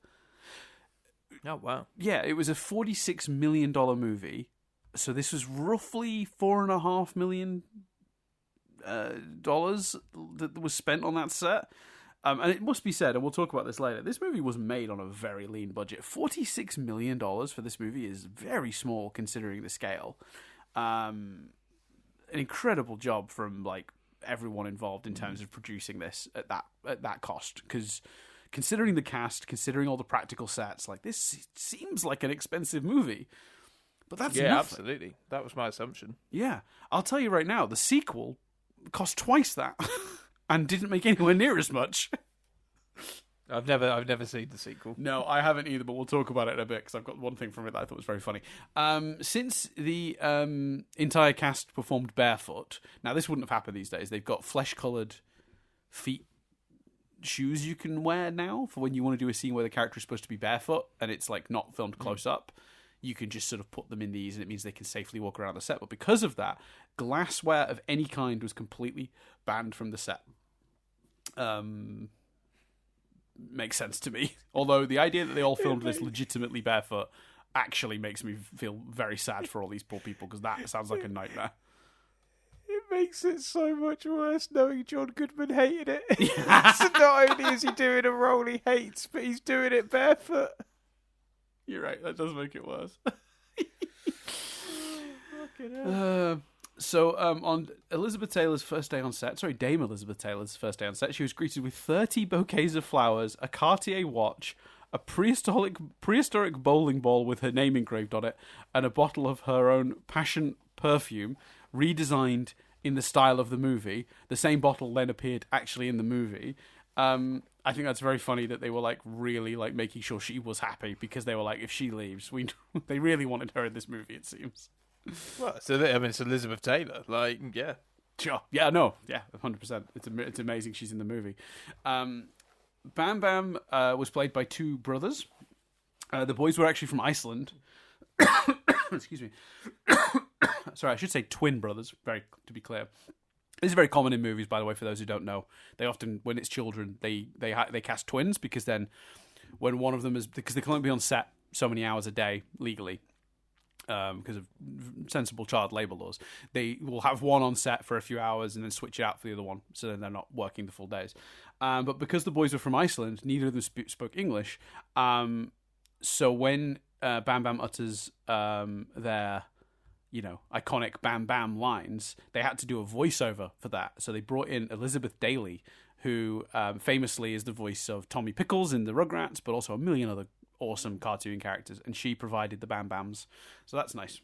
Oh, wow. Yeah, it was a $46 million movie, so this was roughly $4.5 million that was spent on that set. And it must be said, and we'll talk about this later, this movie was made on a very lean budget. $46 million for this movie is very small considering the scale. An incredible job from everyone involved in terms of producing this at that cost. Because considering the cast, considering all the practical sets, this seems like an expensive movie. But that's nothing. Absolutely. That was my assumption. Yeah. I'll tell you right now, the sequel cost twice that. And didn't make anywhere near as much. I've never seen the sequel. No, I haven't either, but we'll talk about it in a bit, because I've got one thing from it that I thought was very funny. Since the entire cast performed barefoot, now this wouldn't have happened these days, they've got flesh-coloured feet shoes you can wear now for when you want to do a scene where the character is supposed to be barefoot, and it's not filmed close up. You can just sort of put them in these, and it means they can safely walk around the set. But because of that, glassware of any kind was completely banned from the set. Makes sense to me. Although the idea that they all filmed this legitimately barefoot actually makes me feel very sad for all these poor people, because that sounds like a nightmare. It makes it so much worse knowing John Goodman hated it. So not only is he doing a role he hates, but he's doing it barefoot. You're right, that does make it worse. Fucking hell. On Elizabeth Taylor's first day on set, Dame Elizabeth Taylor's first day on set, she was greeted with 30 bouquets of flowers, a Cartier watch, a prehistoric bowling ball with her name engraved on it, and a bottle of her own Passion perfume, redesigned in the style of the movie. The same bottle then appeared actually in the movie. I think that's very funny that they were really making sure she was happy, because they were if she leaves, they really wanted her in this movie, it seems. Well, so it's Elizabeth Taylor. Yeah. Sure. Yeah, no. Yeah, 100%. It's amazing she's in the movie. Bam Bam was played by two brothers. The boys were actually from Iceland. Excuse me. Sorry, I should say twin brothers, to be clear. This is very common in movies, by the way, for those who don't know. They often, when it's children, they cast twins, because then when one of them because they can only be on set so many hours a day legally, because of sensible child labour laws, they will have one on set for a few hours and then switch it out for the other one, so then they're not working the full days. But because the boys were from Iceland, neither of them spoke English. So when Bam Bam utters their iconic Bam Bam lines, they had to do a voiceover for that. So they brought in Elizabeth Daly, who famously is the voice of Tommy Pickles in the Rugrats, but also a million other awesome cartoon characters, and she provided the Bam Bams. So that's nice.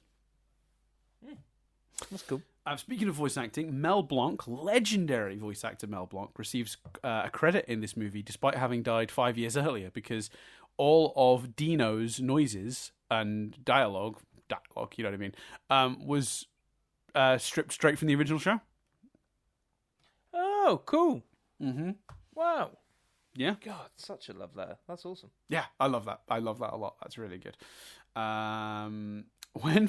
That's cool. Speaking of voice acting, Mel Blanc, legendary voice actor Mel Blanc, receives a credit in this movie despite having died 5 years earlier, because all of Dino's noises and dialogue, you know what I mean, was stripped straight from the original show. Oh, cool. Mm-hmm. Wow. Yeah. God, such a love letter. That's awesome. Yeah, I love that. I love that a lot. That's really good. When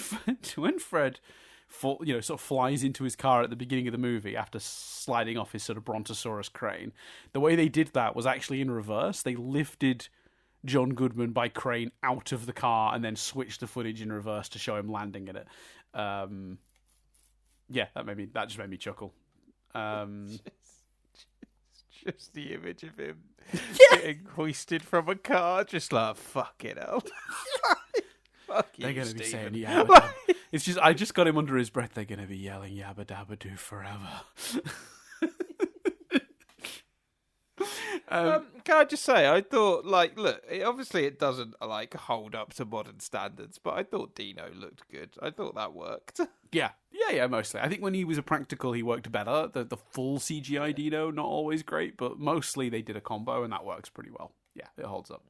Fred sort of flies into his car at the beginning of the movie after sliding off his sort of Brontosaurus crane, the way they did that was actually in reverse. They lifted John Goodman by crane out of the car and then switched the footage in reverse to show him landing in it. Yeah, that just made me chuckle. Just the image of him getting hoisted from a car, just like, fuck it hell. Fuck you, They're going to be Stephen. saying yabba dabba. It's just, I just got him under his breath. They're going to be yelling yabba dabba do forever. Can I just say, I thought, like, look, obviously it doesn't, like, hold up to modern standards, but I thought Dino looked good. I thought that worked. Yeah, mostly. I think when he was a practical, he worked better. The full CGI Dino, not always great, but mostly they did a combo, and that works pretty well. Yeah, it holds up.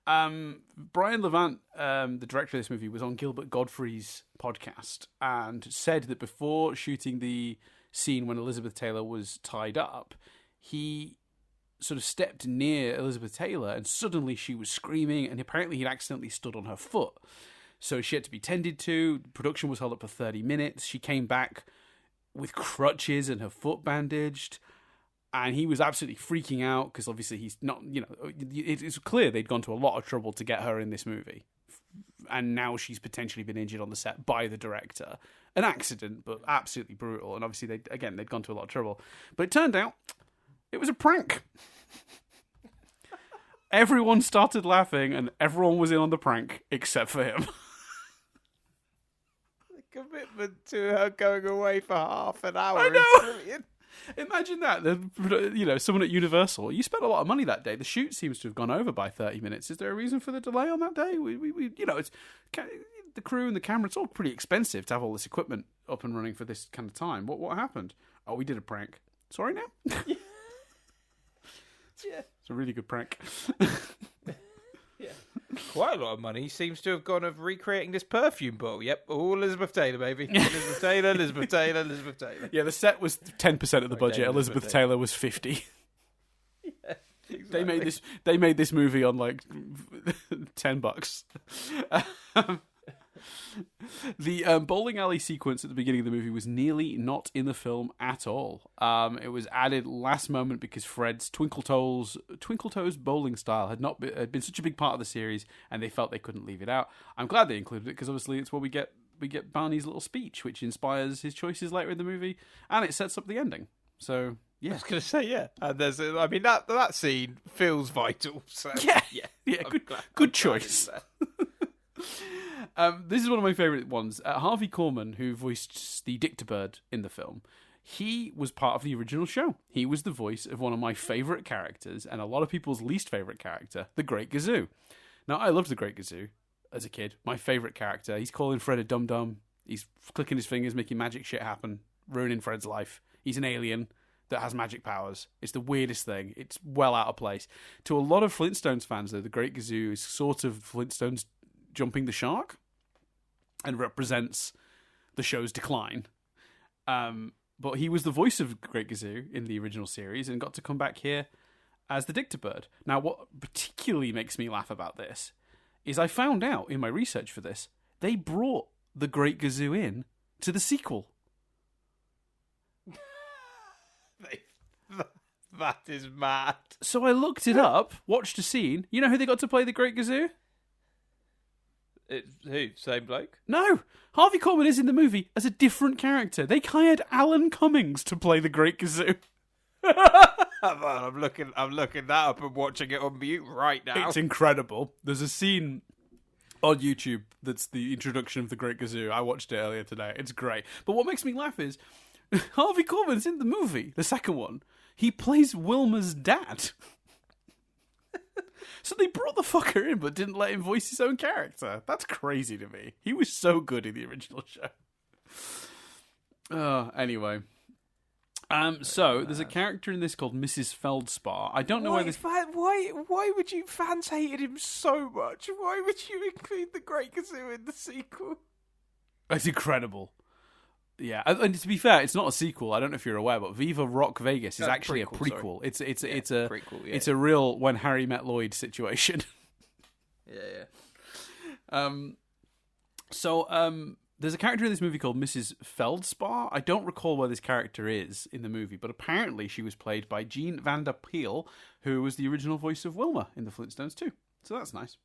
Brian Levant, the director of this movie, was on Gilbert Gottfried's podcast and said that before shooting the scene when Elizabeth Taylor was tied up, he sort of stepped near Elizabeth Taylor and suddenly she was screaming, and apparently he'd accidentally stood on her foot. So she had to be tended to. Production was held up for 30 minutes. She came back with crutches and her foot bandaged. And he was absolutely freaking out because obviously he's not, it's clear they'd gone to a lot of trouble to get her in this movie. And now she's potentially been injured on the set by the director. An accident, but absolutely brutal. And obviously, they'd gone to a lot of trouble. But it turned out it was a prank. Everyone started laughing and everyone was in on the prank except for him. The commitment to her going away for half an hour I know. is brilliant. Imagine that. Someone at Universal, you spent a lot of money that day. The shoot seems to have gone over by 30 minutes. Is there a reason for the delay on that day? It's the crew and the camera. It's all pretty expensive to have all this equipment up and running for this kind of time. What happened? Oh, we did a prank. Sorry now. Yeah. It's a really good prank. Yeah. Quite a lot of money seems to have gone of recreating this perfume bottle. Yep, all Elizabeth Taylor, baby. Elizabeth Taylor, Elizabeth Taylor, Elizabeth Taylor. Yeah, the set was 10% of the budget. Elizabeth Taylor was 50. Yeah, exactly. They made this movie on like $10. The bowling alley sequence at the beginning of the movie was nearly not in the film at all. It was added last moment because Fred's Twinkle Toes bowling style had been such a big part of the series, and they felt they couldn't leave it out. I'm glad they included it because obviously it's where we get Barney's little speech, which inspires his choices later in the movie, and it sets up the ending. So yeah, I was going to say yeah, and that scene feels vital. So yeah, good choice. This is one of my favourite ones. Harvey Korman, who voiced the Dictabird in the film, he was part of the original show. He was the voice of one of my favourite characters and a lot of people's least favourite character, the Great Gazoo. Now, I loved the Great Gazoo as a kid. My favourite character. He's calling Fred a dum-dum. He's clicking his fingers, making magic shit happen, ruining Fred's life. He's an alien that has magic powers. It's the weirdest thing. It's well out of place. To a lot of Flintstones fans, though, the Great Gazoo is sort of Flintstones jumping the shark and represents the show's decline. But he was the voice of Great Gazoo in the original series and got to come back here as the Dictabird. Now, what particularly makes me laugh about this is I found out in my research for this, they brought the Great Gazoo in to the sequel. That is mad. So I looked it up, watched a scene. You know who they got to play the Great Gazoo? Who? Same bloke? No, Harvey Korman is in the movie as a different character. They hired Alan Cummings to play the Great Gazoo. I'm looking that up and watching it on mute right now. It's incredible. There's a scene on YouTube that's the introduction of the Great Gazoo. I watched it earlier today. It's great. But what makes me laugh is Harvey Korman's in the movie, the second one. He plays Wilma's dad. So they brought the fucker in but didn't let him voice his own character. That's crazy to me. He was so good in the original show. Anyway. So there's a character in this called Mrs. Feldspar. I don't know why this... Why would you... Fans hated him so much. Why would you include the Great Gazoo in the sequel? It's incredible. Yeah, and to be fair, it's not a sequel. I don't know if you're aware, but Viva Rock Vegas is actually a prequel. It's a prequel, yeah. It's a real When Harry Met Lloyd situation. Yeah. There's a character in this movie called Mrs. Feldspar. I don't recall where this character is in the movie, but apparently she was played by Jean Van Der Peel, who was the original voice of Wilma in the Flintstones too. So that's nice.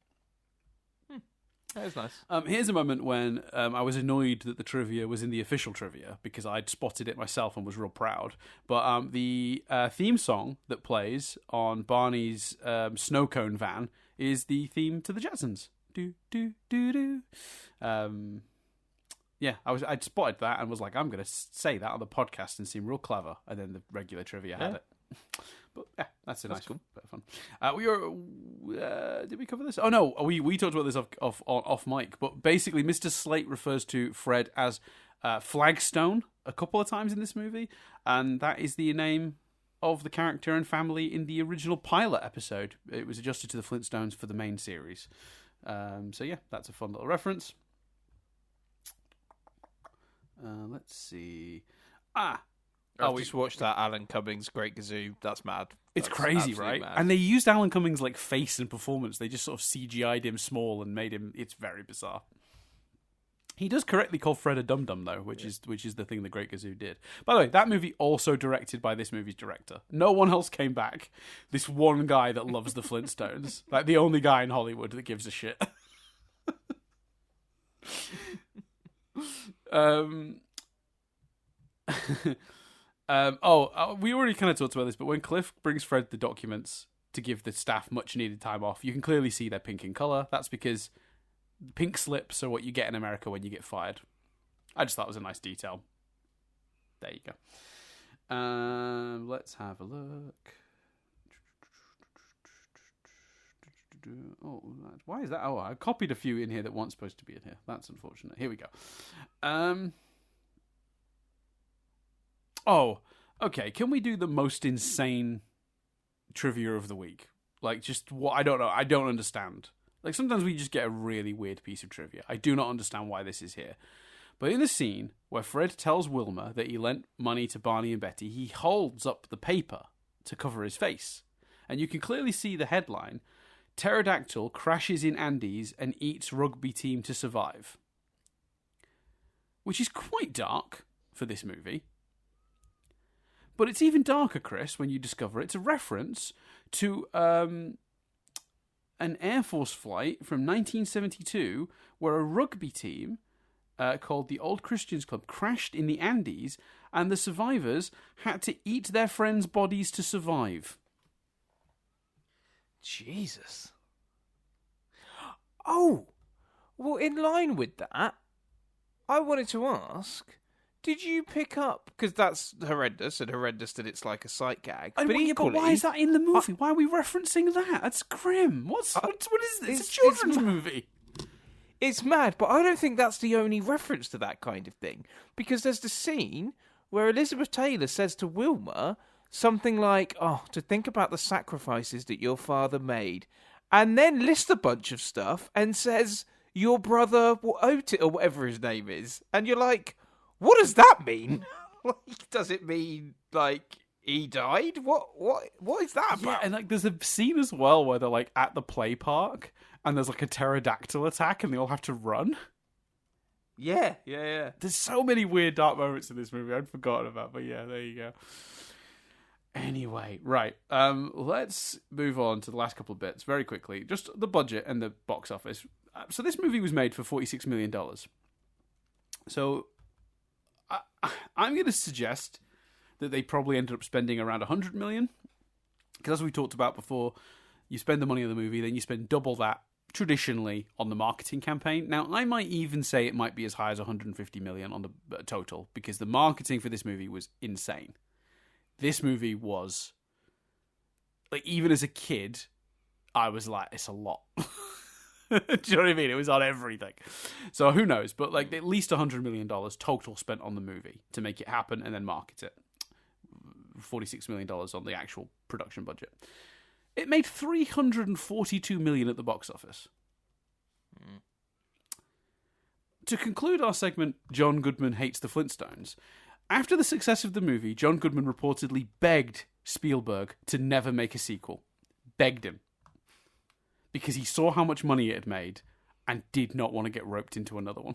That was nice. Here's a moment when I was annoyed that the trivia was in the official trivia because I'd spotted it myself and was real proud. But the theme song that plays on Barney's snow cone van is the theme to the Jetsons. Do do do do. Yeah, I'd spotted that and was like, I'm going to say that on the podcast and seem real clever. And then the regular trivia had it. But yeah, that's cool. Bit of fun. Did we cover this? Oh no, we talked about this off mic. But basically, Mr. Slate refers to Fred as Flagstone a couple of times in this movie, and that is the name of the character and family in the original pilot episode. It was adjusted to the Flintstones for the main series. So yeah, that's a fun little reference. Let's see. I just watched that Alan Cummings Great Gazoo. That's mad. It's crazy, right? Mad. And they used Alan Cummings' like face and performance. They just sort of CGI'd him small and made him. It's very bizarre. He does correctly call Fred a dum-dum though, which is the thing the Great Gazoo did. By the way, that movie also directed by this movie's director. No one else came back. This one guy that loves the Flintstones, like the only guy in Hollywood that gives a shit. We already kind of talked about this, but when Cliff brings Fred the documents to give the staff much needed time off, you can clearly see they're pink in colour. That's because pink slips are what you get in America when you get fired. I just thought it was a nice detail. There you go. Let's have a look. Oh, why is that? Oh, I copied a few in here that weren't supposed to be in here. That's unfortunate. Here we go. Oh, okay. Can we do the most insane trivia of the week? Like, just what? I don't know. I don't understand. Like, sometimes we just get a really weird piece of trivia. I do not understand why this is here. But in the scene where Fred tells Wilma that he lent money to Barney and Betty, he holds up the paper to cover his face. And you can clearly see the headline, Pterodactyl crashes in Andes and eats rugby team to survive. Which is quite dark for this movie. But it's even darker, Chris, when you discover it's a reference to an Air Force flight from 1972 where a rugby team called the Old Christians Club crashed in the Andes and the survivors had to eat their friends' bodies to survive. Jesus. Oh, well, in line with that, I wanted to ask, did you pick up, because that's horrendous, and horrendous that it's like a sight gag, but equally... But why is that in the movie? Why are we referencing that? That's grim. What is this? It's a children's movie. It's mad, but I don't think that's the only reference to that kind of thing, because there's the scene where Elizabeth Taylor says to Wilma something like, to think about the sacrifices that your father made, and then lists a bunch of stuff and says, your brother Otis, or whatever his name is, and you're like, what does that mean? Does it mean, like, he died? What is that about? Yeah, and, like, there's a scene as well where they're, like, at the play park, and there's, like, a pterodactyl attack, and they all have to run. Yeah. There's so many weird dark moments in this movie I'd forgotten about, but yeah, there you go. Anyway, right. Let's move on to the last couple of bits very quickly. Just the budget and the box office. So this movie was made for $46 million. So I'm going to suggest that they probably ended up spending around $100 million. Because as we talked about before, you spend the money on the movie, then you spend double that traditionally on the marketing campaign. Now, I might even say it might be as high as $150 million on the total, because the marketing for this movie was insane. This movie was, like, even as a kid, I was like, it's a lot. Do you know what I mean? It was on everything. So who knows? But, like, at least $100 million total spent on the movie to make it happen and then market it. $46 million on the actual production budget. It made $342 million at the box office. To conclude our segment, John Goodman Hates the Flintstones, after the success of the movie, John Goodman reportedly begged Spielberg to never make a sequel. Begged him. Because he saw how much money it had made and did not want to get roped into another one.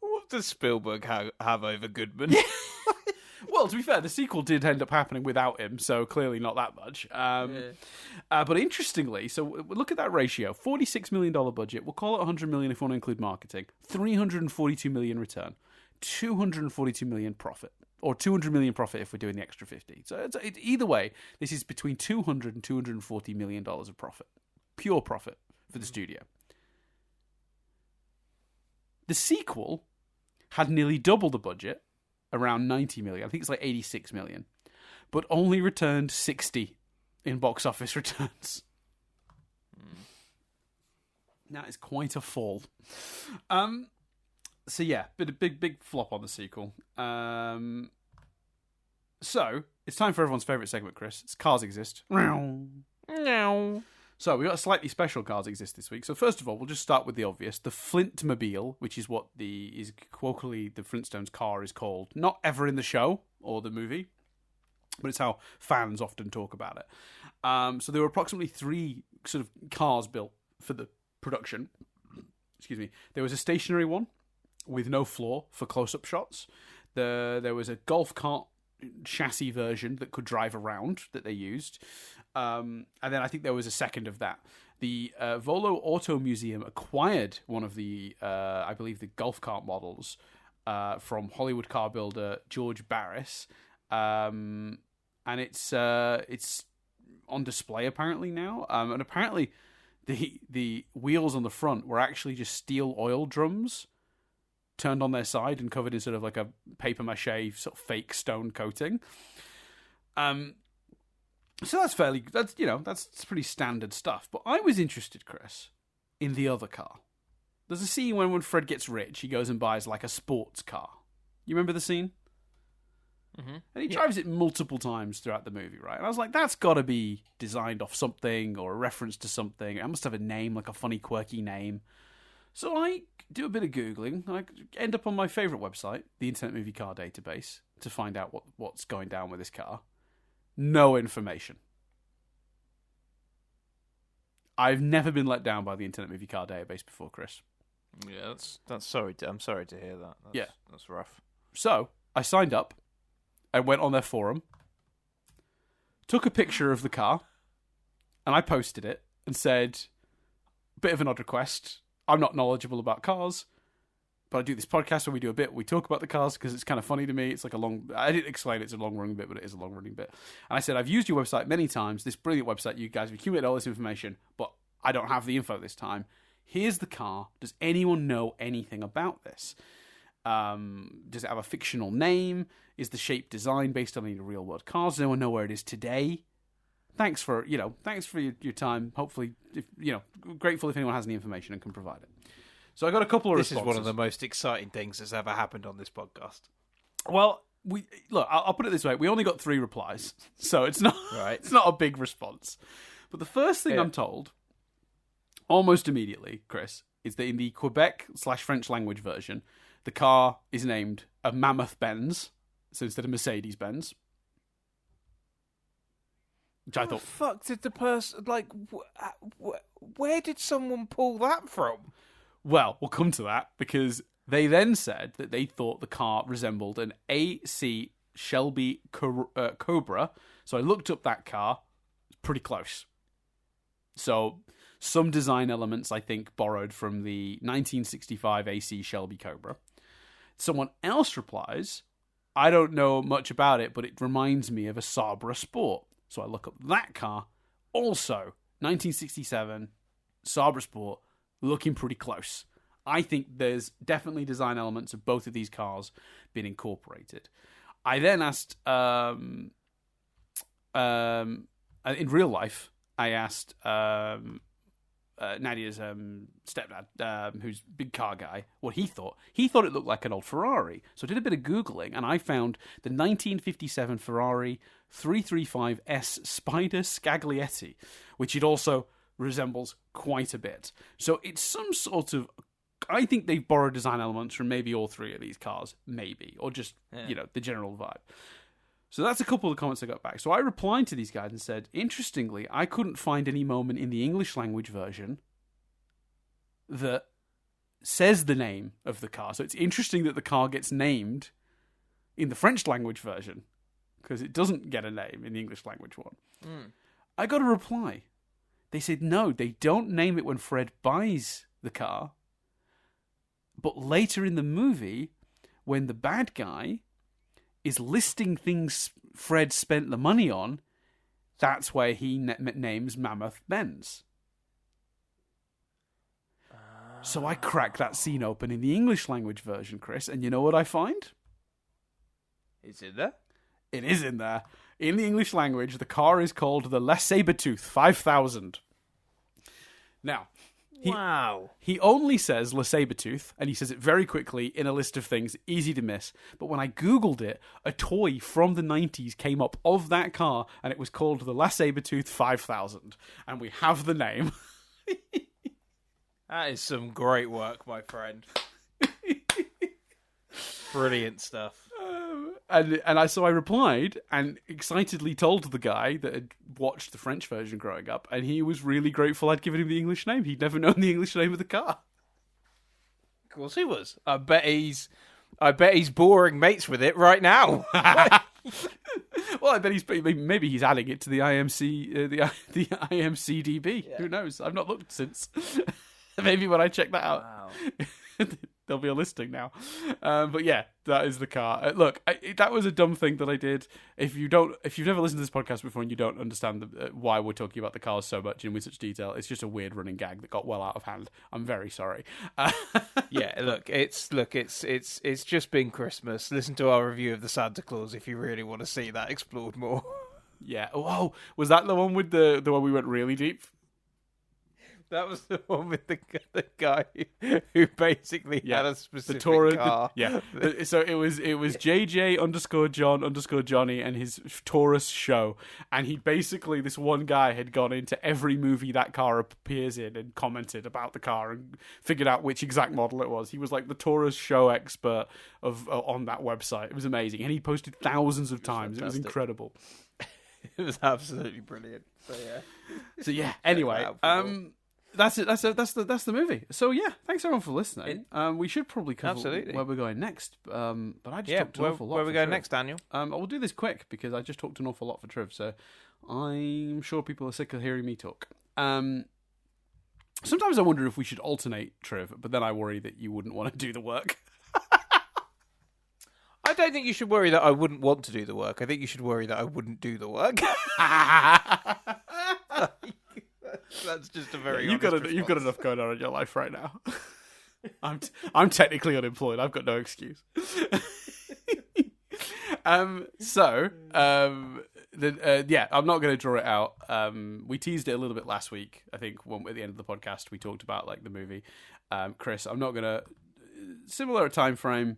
What does Spielberg have over Goodman? Well, Well, to be fair, the sequel did end up happening without him, so clearly not that much. But interestingly, so look at that ratio: $46 million budget. We'll call it $100 million if we want to include marketing. $342 million return, $242 million profit, or $200 million profit if we're doing the extra 50. So either way, this is between $200 and $240 million of profit, pure profit for the studio. The sequel had nearly double the budget, around $90 million. I think it's like $86 million, but only returned 60 in box office returns. That is quite a fall. So yeah, big flop on the sequel. So it's time for everyone's favourite segment, Chris. It's Cars Exist. No. So we got a slightly special Cars Exist this week. So first of all, we'll just start with the obvious: the Flintmobile, which is what is colloquially the Flintstones car is called. Not ever in the show or the movie, but it's how fans often talk about it. So there were approximately 3 sort of cars built for the production. Excuse me. There was a stationary one with no floor for close-up shots. There was a golf cart chassis version that could drive around that they used. And then I think there was a second of that. The Volo Auto Museum acquired one of the, I believe, the golf cart models from Hollywood car builder George Barris. And it's on display apparently now. And apparently the wheels on the front were actually just steel oil drums turned on their side and covered in sort of like a papier-mâché sort of fake stone coating. So that's pretty standard stuff. But I was interested, Chris, in the other car. There's a scene when Fred gets rich, he goes and buys like a sports car. You remember the scene? Mm-hmm. And he drives it multiple times throughout the movie, right? And I was like, that's got to be designed off something or a reference to something. It must have a name, like a funny, quirky name. So I do a bit of Googling. I end up on my favourite website, the Internet Movie Car Database, to find out what's going down with this car. No information. I've never been let down by the Internet Movie Car Database before, Chris. Yeah, that's sorry. I'm sorry to hear that. That's rough. So I signed up. I went on their forum, took a picture of the car, and I posted it and said, bit of an odd request. I'm not knowledgeable about cars, but I do this podcast where we talk about the cars because it's kind of funny to me. It's like I didn't explain it's a long-running bit, but it is a long-running bit. And I said, I've used your website many times, this brilliant website. You guys have accumulated all this information, but I don't have the info this time. Here's the car. Does anyone know anything about this? Does it have a fictional name? Is the shape designed based on any real-world cars? Does anyone know where it is today? Thanks for your time. Hopefully, grateful if anyone has any information and can provide it. So I got a couple of responses. This is one of the most exciting things that's ever happened on this podcast. Well, I'll put it this way: we only got 3 replies, so it's not right. It's not a big response. But the first thing I'm told, almost immediately, Chris, is that in the Quebec/French language version, the car is named a Mammoth Benz, so instead of Mercedes Benz. Which I thought, fuck did the person where did someone pull that from? Well, we'll come to that because they then said that they thought the car resembled an AC Shelby Cobra. So I looked up that car. It's pretty close. So some design elements, I think, borrowed from the 1965 AC Shelby Cobra. Someone else replies, I don't know much about it, but it reminds me of a Sabra Sport. So I look up that car. Also, 1967 Sabra Sport, looking pretty close. I think there's definitely design elements of both of these cars being incorporated. I then asked, in real life, I asked Nadia's stepdad, who's a big car guy, what he thought. He thought it looked like an old Ferrari. So I did a bit of Googling, and I found the 1957 Ferrari 335S Spider Scaglietti, which it also resembles quite a bit. So it's some sort of... I think they've borrowed design elements from maybe all 3 of these cars, maybe, or just, the general vibe. So that's a couple of comments I got back. So I replied to these guys and said, interestingly, I couldn't find any moment in the English language version that says the name of the car. So it's interesting that the car gets named in the French language version, because it doesn't get a name in the English language one. I got a reply. They said no, they don't name it when Fred buys the car, but later in the movie, when the bad guy is listing things Fred spent the money on, that's where he names Mammoth Benz. So I crack that scene open in the English language version, Chris, and you know what I find? Is it there? It is in there. In the English language, the car is called the Le Sabertooth 5000. Now, he only says Le Sabertooth, and he says it very quickly in a list of things, easy to miss. But when I Googled it, a toy from the 90s came up of that car, and it was called the Le Sabertooth 5000. And we have the name. That is some great work, my friend. Brilliant stuff. So I replied and excitedly told the guy that had watched the French version growing up, and he was really grateful I'd given him the English name. He'd never known the English name of the car. Of course he was. I bet he's boring mates with it right now. Well, I bet maybe he's adding it to the IMC the IMCDB. Yeah. Who knows? I've not looked since. Maybe when I check that out. Wow. There'll be a listing now. But yeah, that is the car. Look, that was a dumb thing that I did. If you've never listened to this podcast before and you don't understand why we're talking about the cars so much and with such detail, it's just a weird running gag that got well out of hand. I'm very sorry. Yeah, it's just been Christmas. Listen to our review of the Santa Claus if you really want to see that explored more. Yeah. Oh, was that the one with the one we went really deep? That was the one with the guy who basically had a specific car. So it was JJ_John_Johnny and his Taurus show. And he basically, this one guy had gone into every movie that car appears in and commented about the car and figured out which exact model it was. He was like the Taurus show expert on that website. It was amazing. And he posted thousands of times. Fantastic. It was incredible. It was absolutely brilliant. So yeah. Anyway, that's it. That's the movie. So yeah, thanks everyone for listening. We should probably cover where we're going next. But I just talked an awful lot. Where we going next, Daniel? We'll do this quick because I just talked an awful lot for Triv. So I'm sure people are sick of hearing me talk. Sometimes I wonder if we should alternate Triv, but then I worry that you wouldn't want to do the work. I don't think you should worry that I wouldn't want to do the work. I think you should worry that I wouldn't do the work. That's just a very you've got enough going on in your life right now. I'm technically unemployed. I've got no excuse. I'm not going to draw it out. We teased it a little bit last week. I think at the end of the podcast we talked about like the movie. Chris, I'm not going to similar time frame.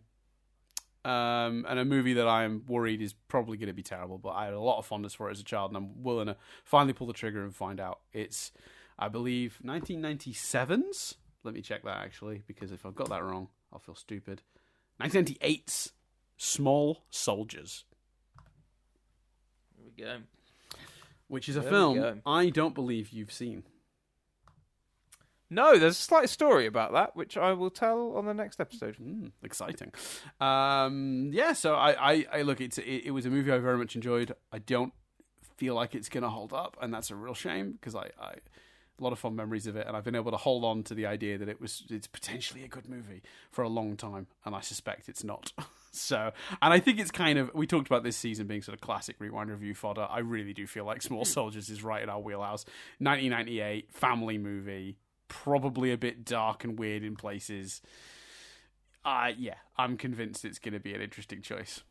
And a movie that I am worried is probably going to be terrible, but I had a lot of fondness for it as a child, and I'm willing to finally pull the trigger and find out. It's, I believe, 1997's. Let me check that, actually, because if I've got that wrong, I'll feel stupid. 1998's Small Soldiers. There we go. Which is a film I don't believe you've seen. No, there's a slight story about that, which I will tell on the next episode. Exciting. So I look, it was a movie I very much enjoyed. I don't feel like it's going to hold up, and that's a real shame, because I a lot of fond memories of it, and I've been able to hold on to the idea that it's potentially a good movie for a long time, and I suspect it's not. So, and I think it's kind of, we talked about this season being sort of classic rewind review fodder. I really do feel like Small Soldiers is right in our wheelhouse. 1998, family movie. Probably a bit dark and weird in places. I'm convinced it's going to be an interesting choice.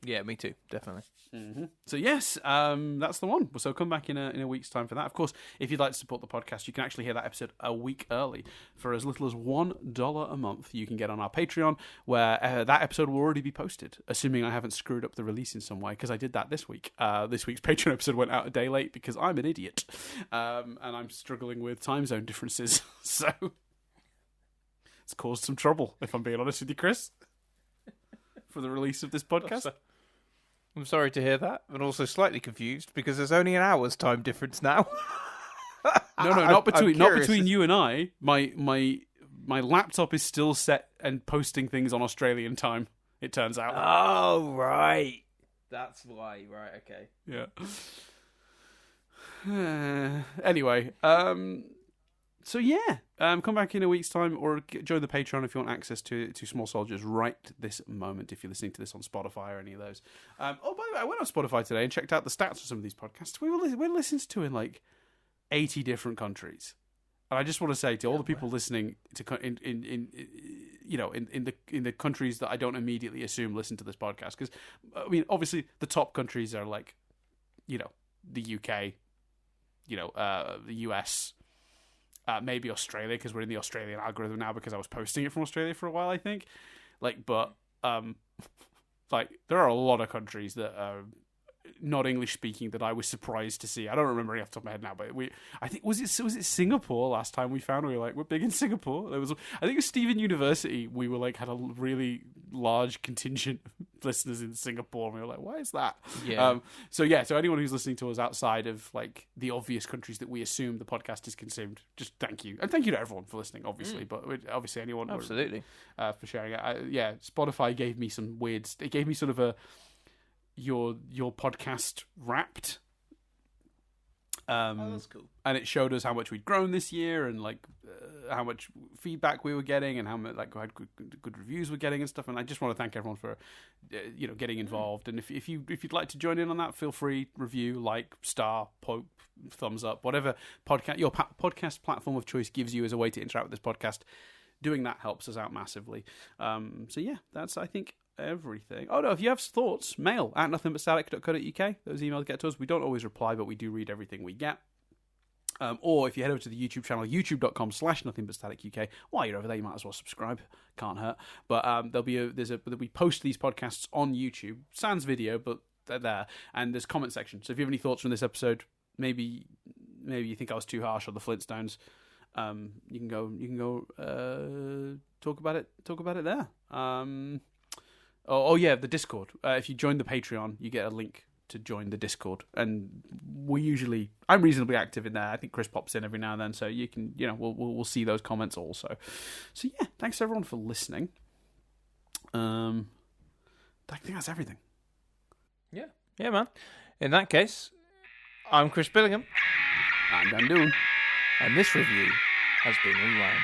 Yeah, me too, definitely. Mm-hmm. So yes, that's the one. So come back in a week's time for that. Of course, if you'd like to support the podcast, you can actually hear that episode a week early. For as little as $1 a month, you can get on our Patreon, where that episode will already be posted, assuming I haven't screwed up the release in some way, because I did that this week. This week's Patreon episode went out a day late because I'm an idiot, and I'm struggling with time zone differences. So it's caused some trouble, if I'm being honest with you, Chris, for the release of this podcast. I'm sorry to hear that, but also slightly confused because there's only an hour's time difference now. No, not between you and I. My laptop is still set and posting things on Australian time. it turns out. Oh, right. That's why. Right, okay. Yeah. Anyway, so yeah, come back in a week's time or join the Patreon if you want access to Small Soldiers right this moment if you're listening to this on Spotify or any of those. By the way, I went on Spotify today and checked out the stats of some of these podcasts. We're listened to in like 80 different countries. And I just want to say to all the people listening to in the countries that I don't immediately assume listen to this podcast, because I mean obviously the top countries are like, the UK, the US, maybe Australia because we're in the Australian algorithm now because I was posting it from Australia for a while I think, but there are a lot of countries that are not English speaking that I was surprised to see. I don't remember any off the top of my head now, but I think was it Singapore last time we found? We were like, we're big in Singapore. I think it was Stephen University. We were like had a really large contingent of listeners in Singapore, and we were like, why is that? Yeah. So anyone who's listening to us outside of like the obvious countries that we assume the podcast is consumed, just thank you, and thank you to everyone for listening, obviously. But obviously anyone, absolutely, for sharing it. Spotify gave me some weird. It gave me sort of a your podcast Wrapped. That's cool. And it showed us how much we'd grown this year, and like how much feedback we were getting, and how much how good reviews we're getting and stuff. And I just want to thank everyone for getting involved. And if you'd like to join in on that, feel free. Review, like, star, poke, thumbs up, whatever your podcast platform of choice gives you as a way to interact with this podcast. Doing that helps us out massively. So yeah, that's I think everything. Oh no, if you have thoughts, mail at nothingbutstatic.co.uk. Those emails get to us. We don't always reply, but we do read everything we get. Or if you head over to the YouTube channel, youtube.com/nothingbutstaticuk. While you're over there, you might as well subscribe. Can't hurt. But we post these podcasts on YouTube. Sans video, but they're there. And there's a comment section. So if you have any thoughts from this episode, maybe you think I was too harsh on the Flintstones, you can go talk about it there. Yeah, the Discord. If you join the Patreon, you get a link to join the Discord, and I'm reasonably active in there. I think Chris pops in every now and then, so you can, we'll see those comments also. So yeah, thanks everyone for listening. I think that's everything. Yeah, man. In that case, I'm Chris Billingham. I'm Dan Doolan. And this review has been rewound.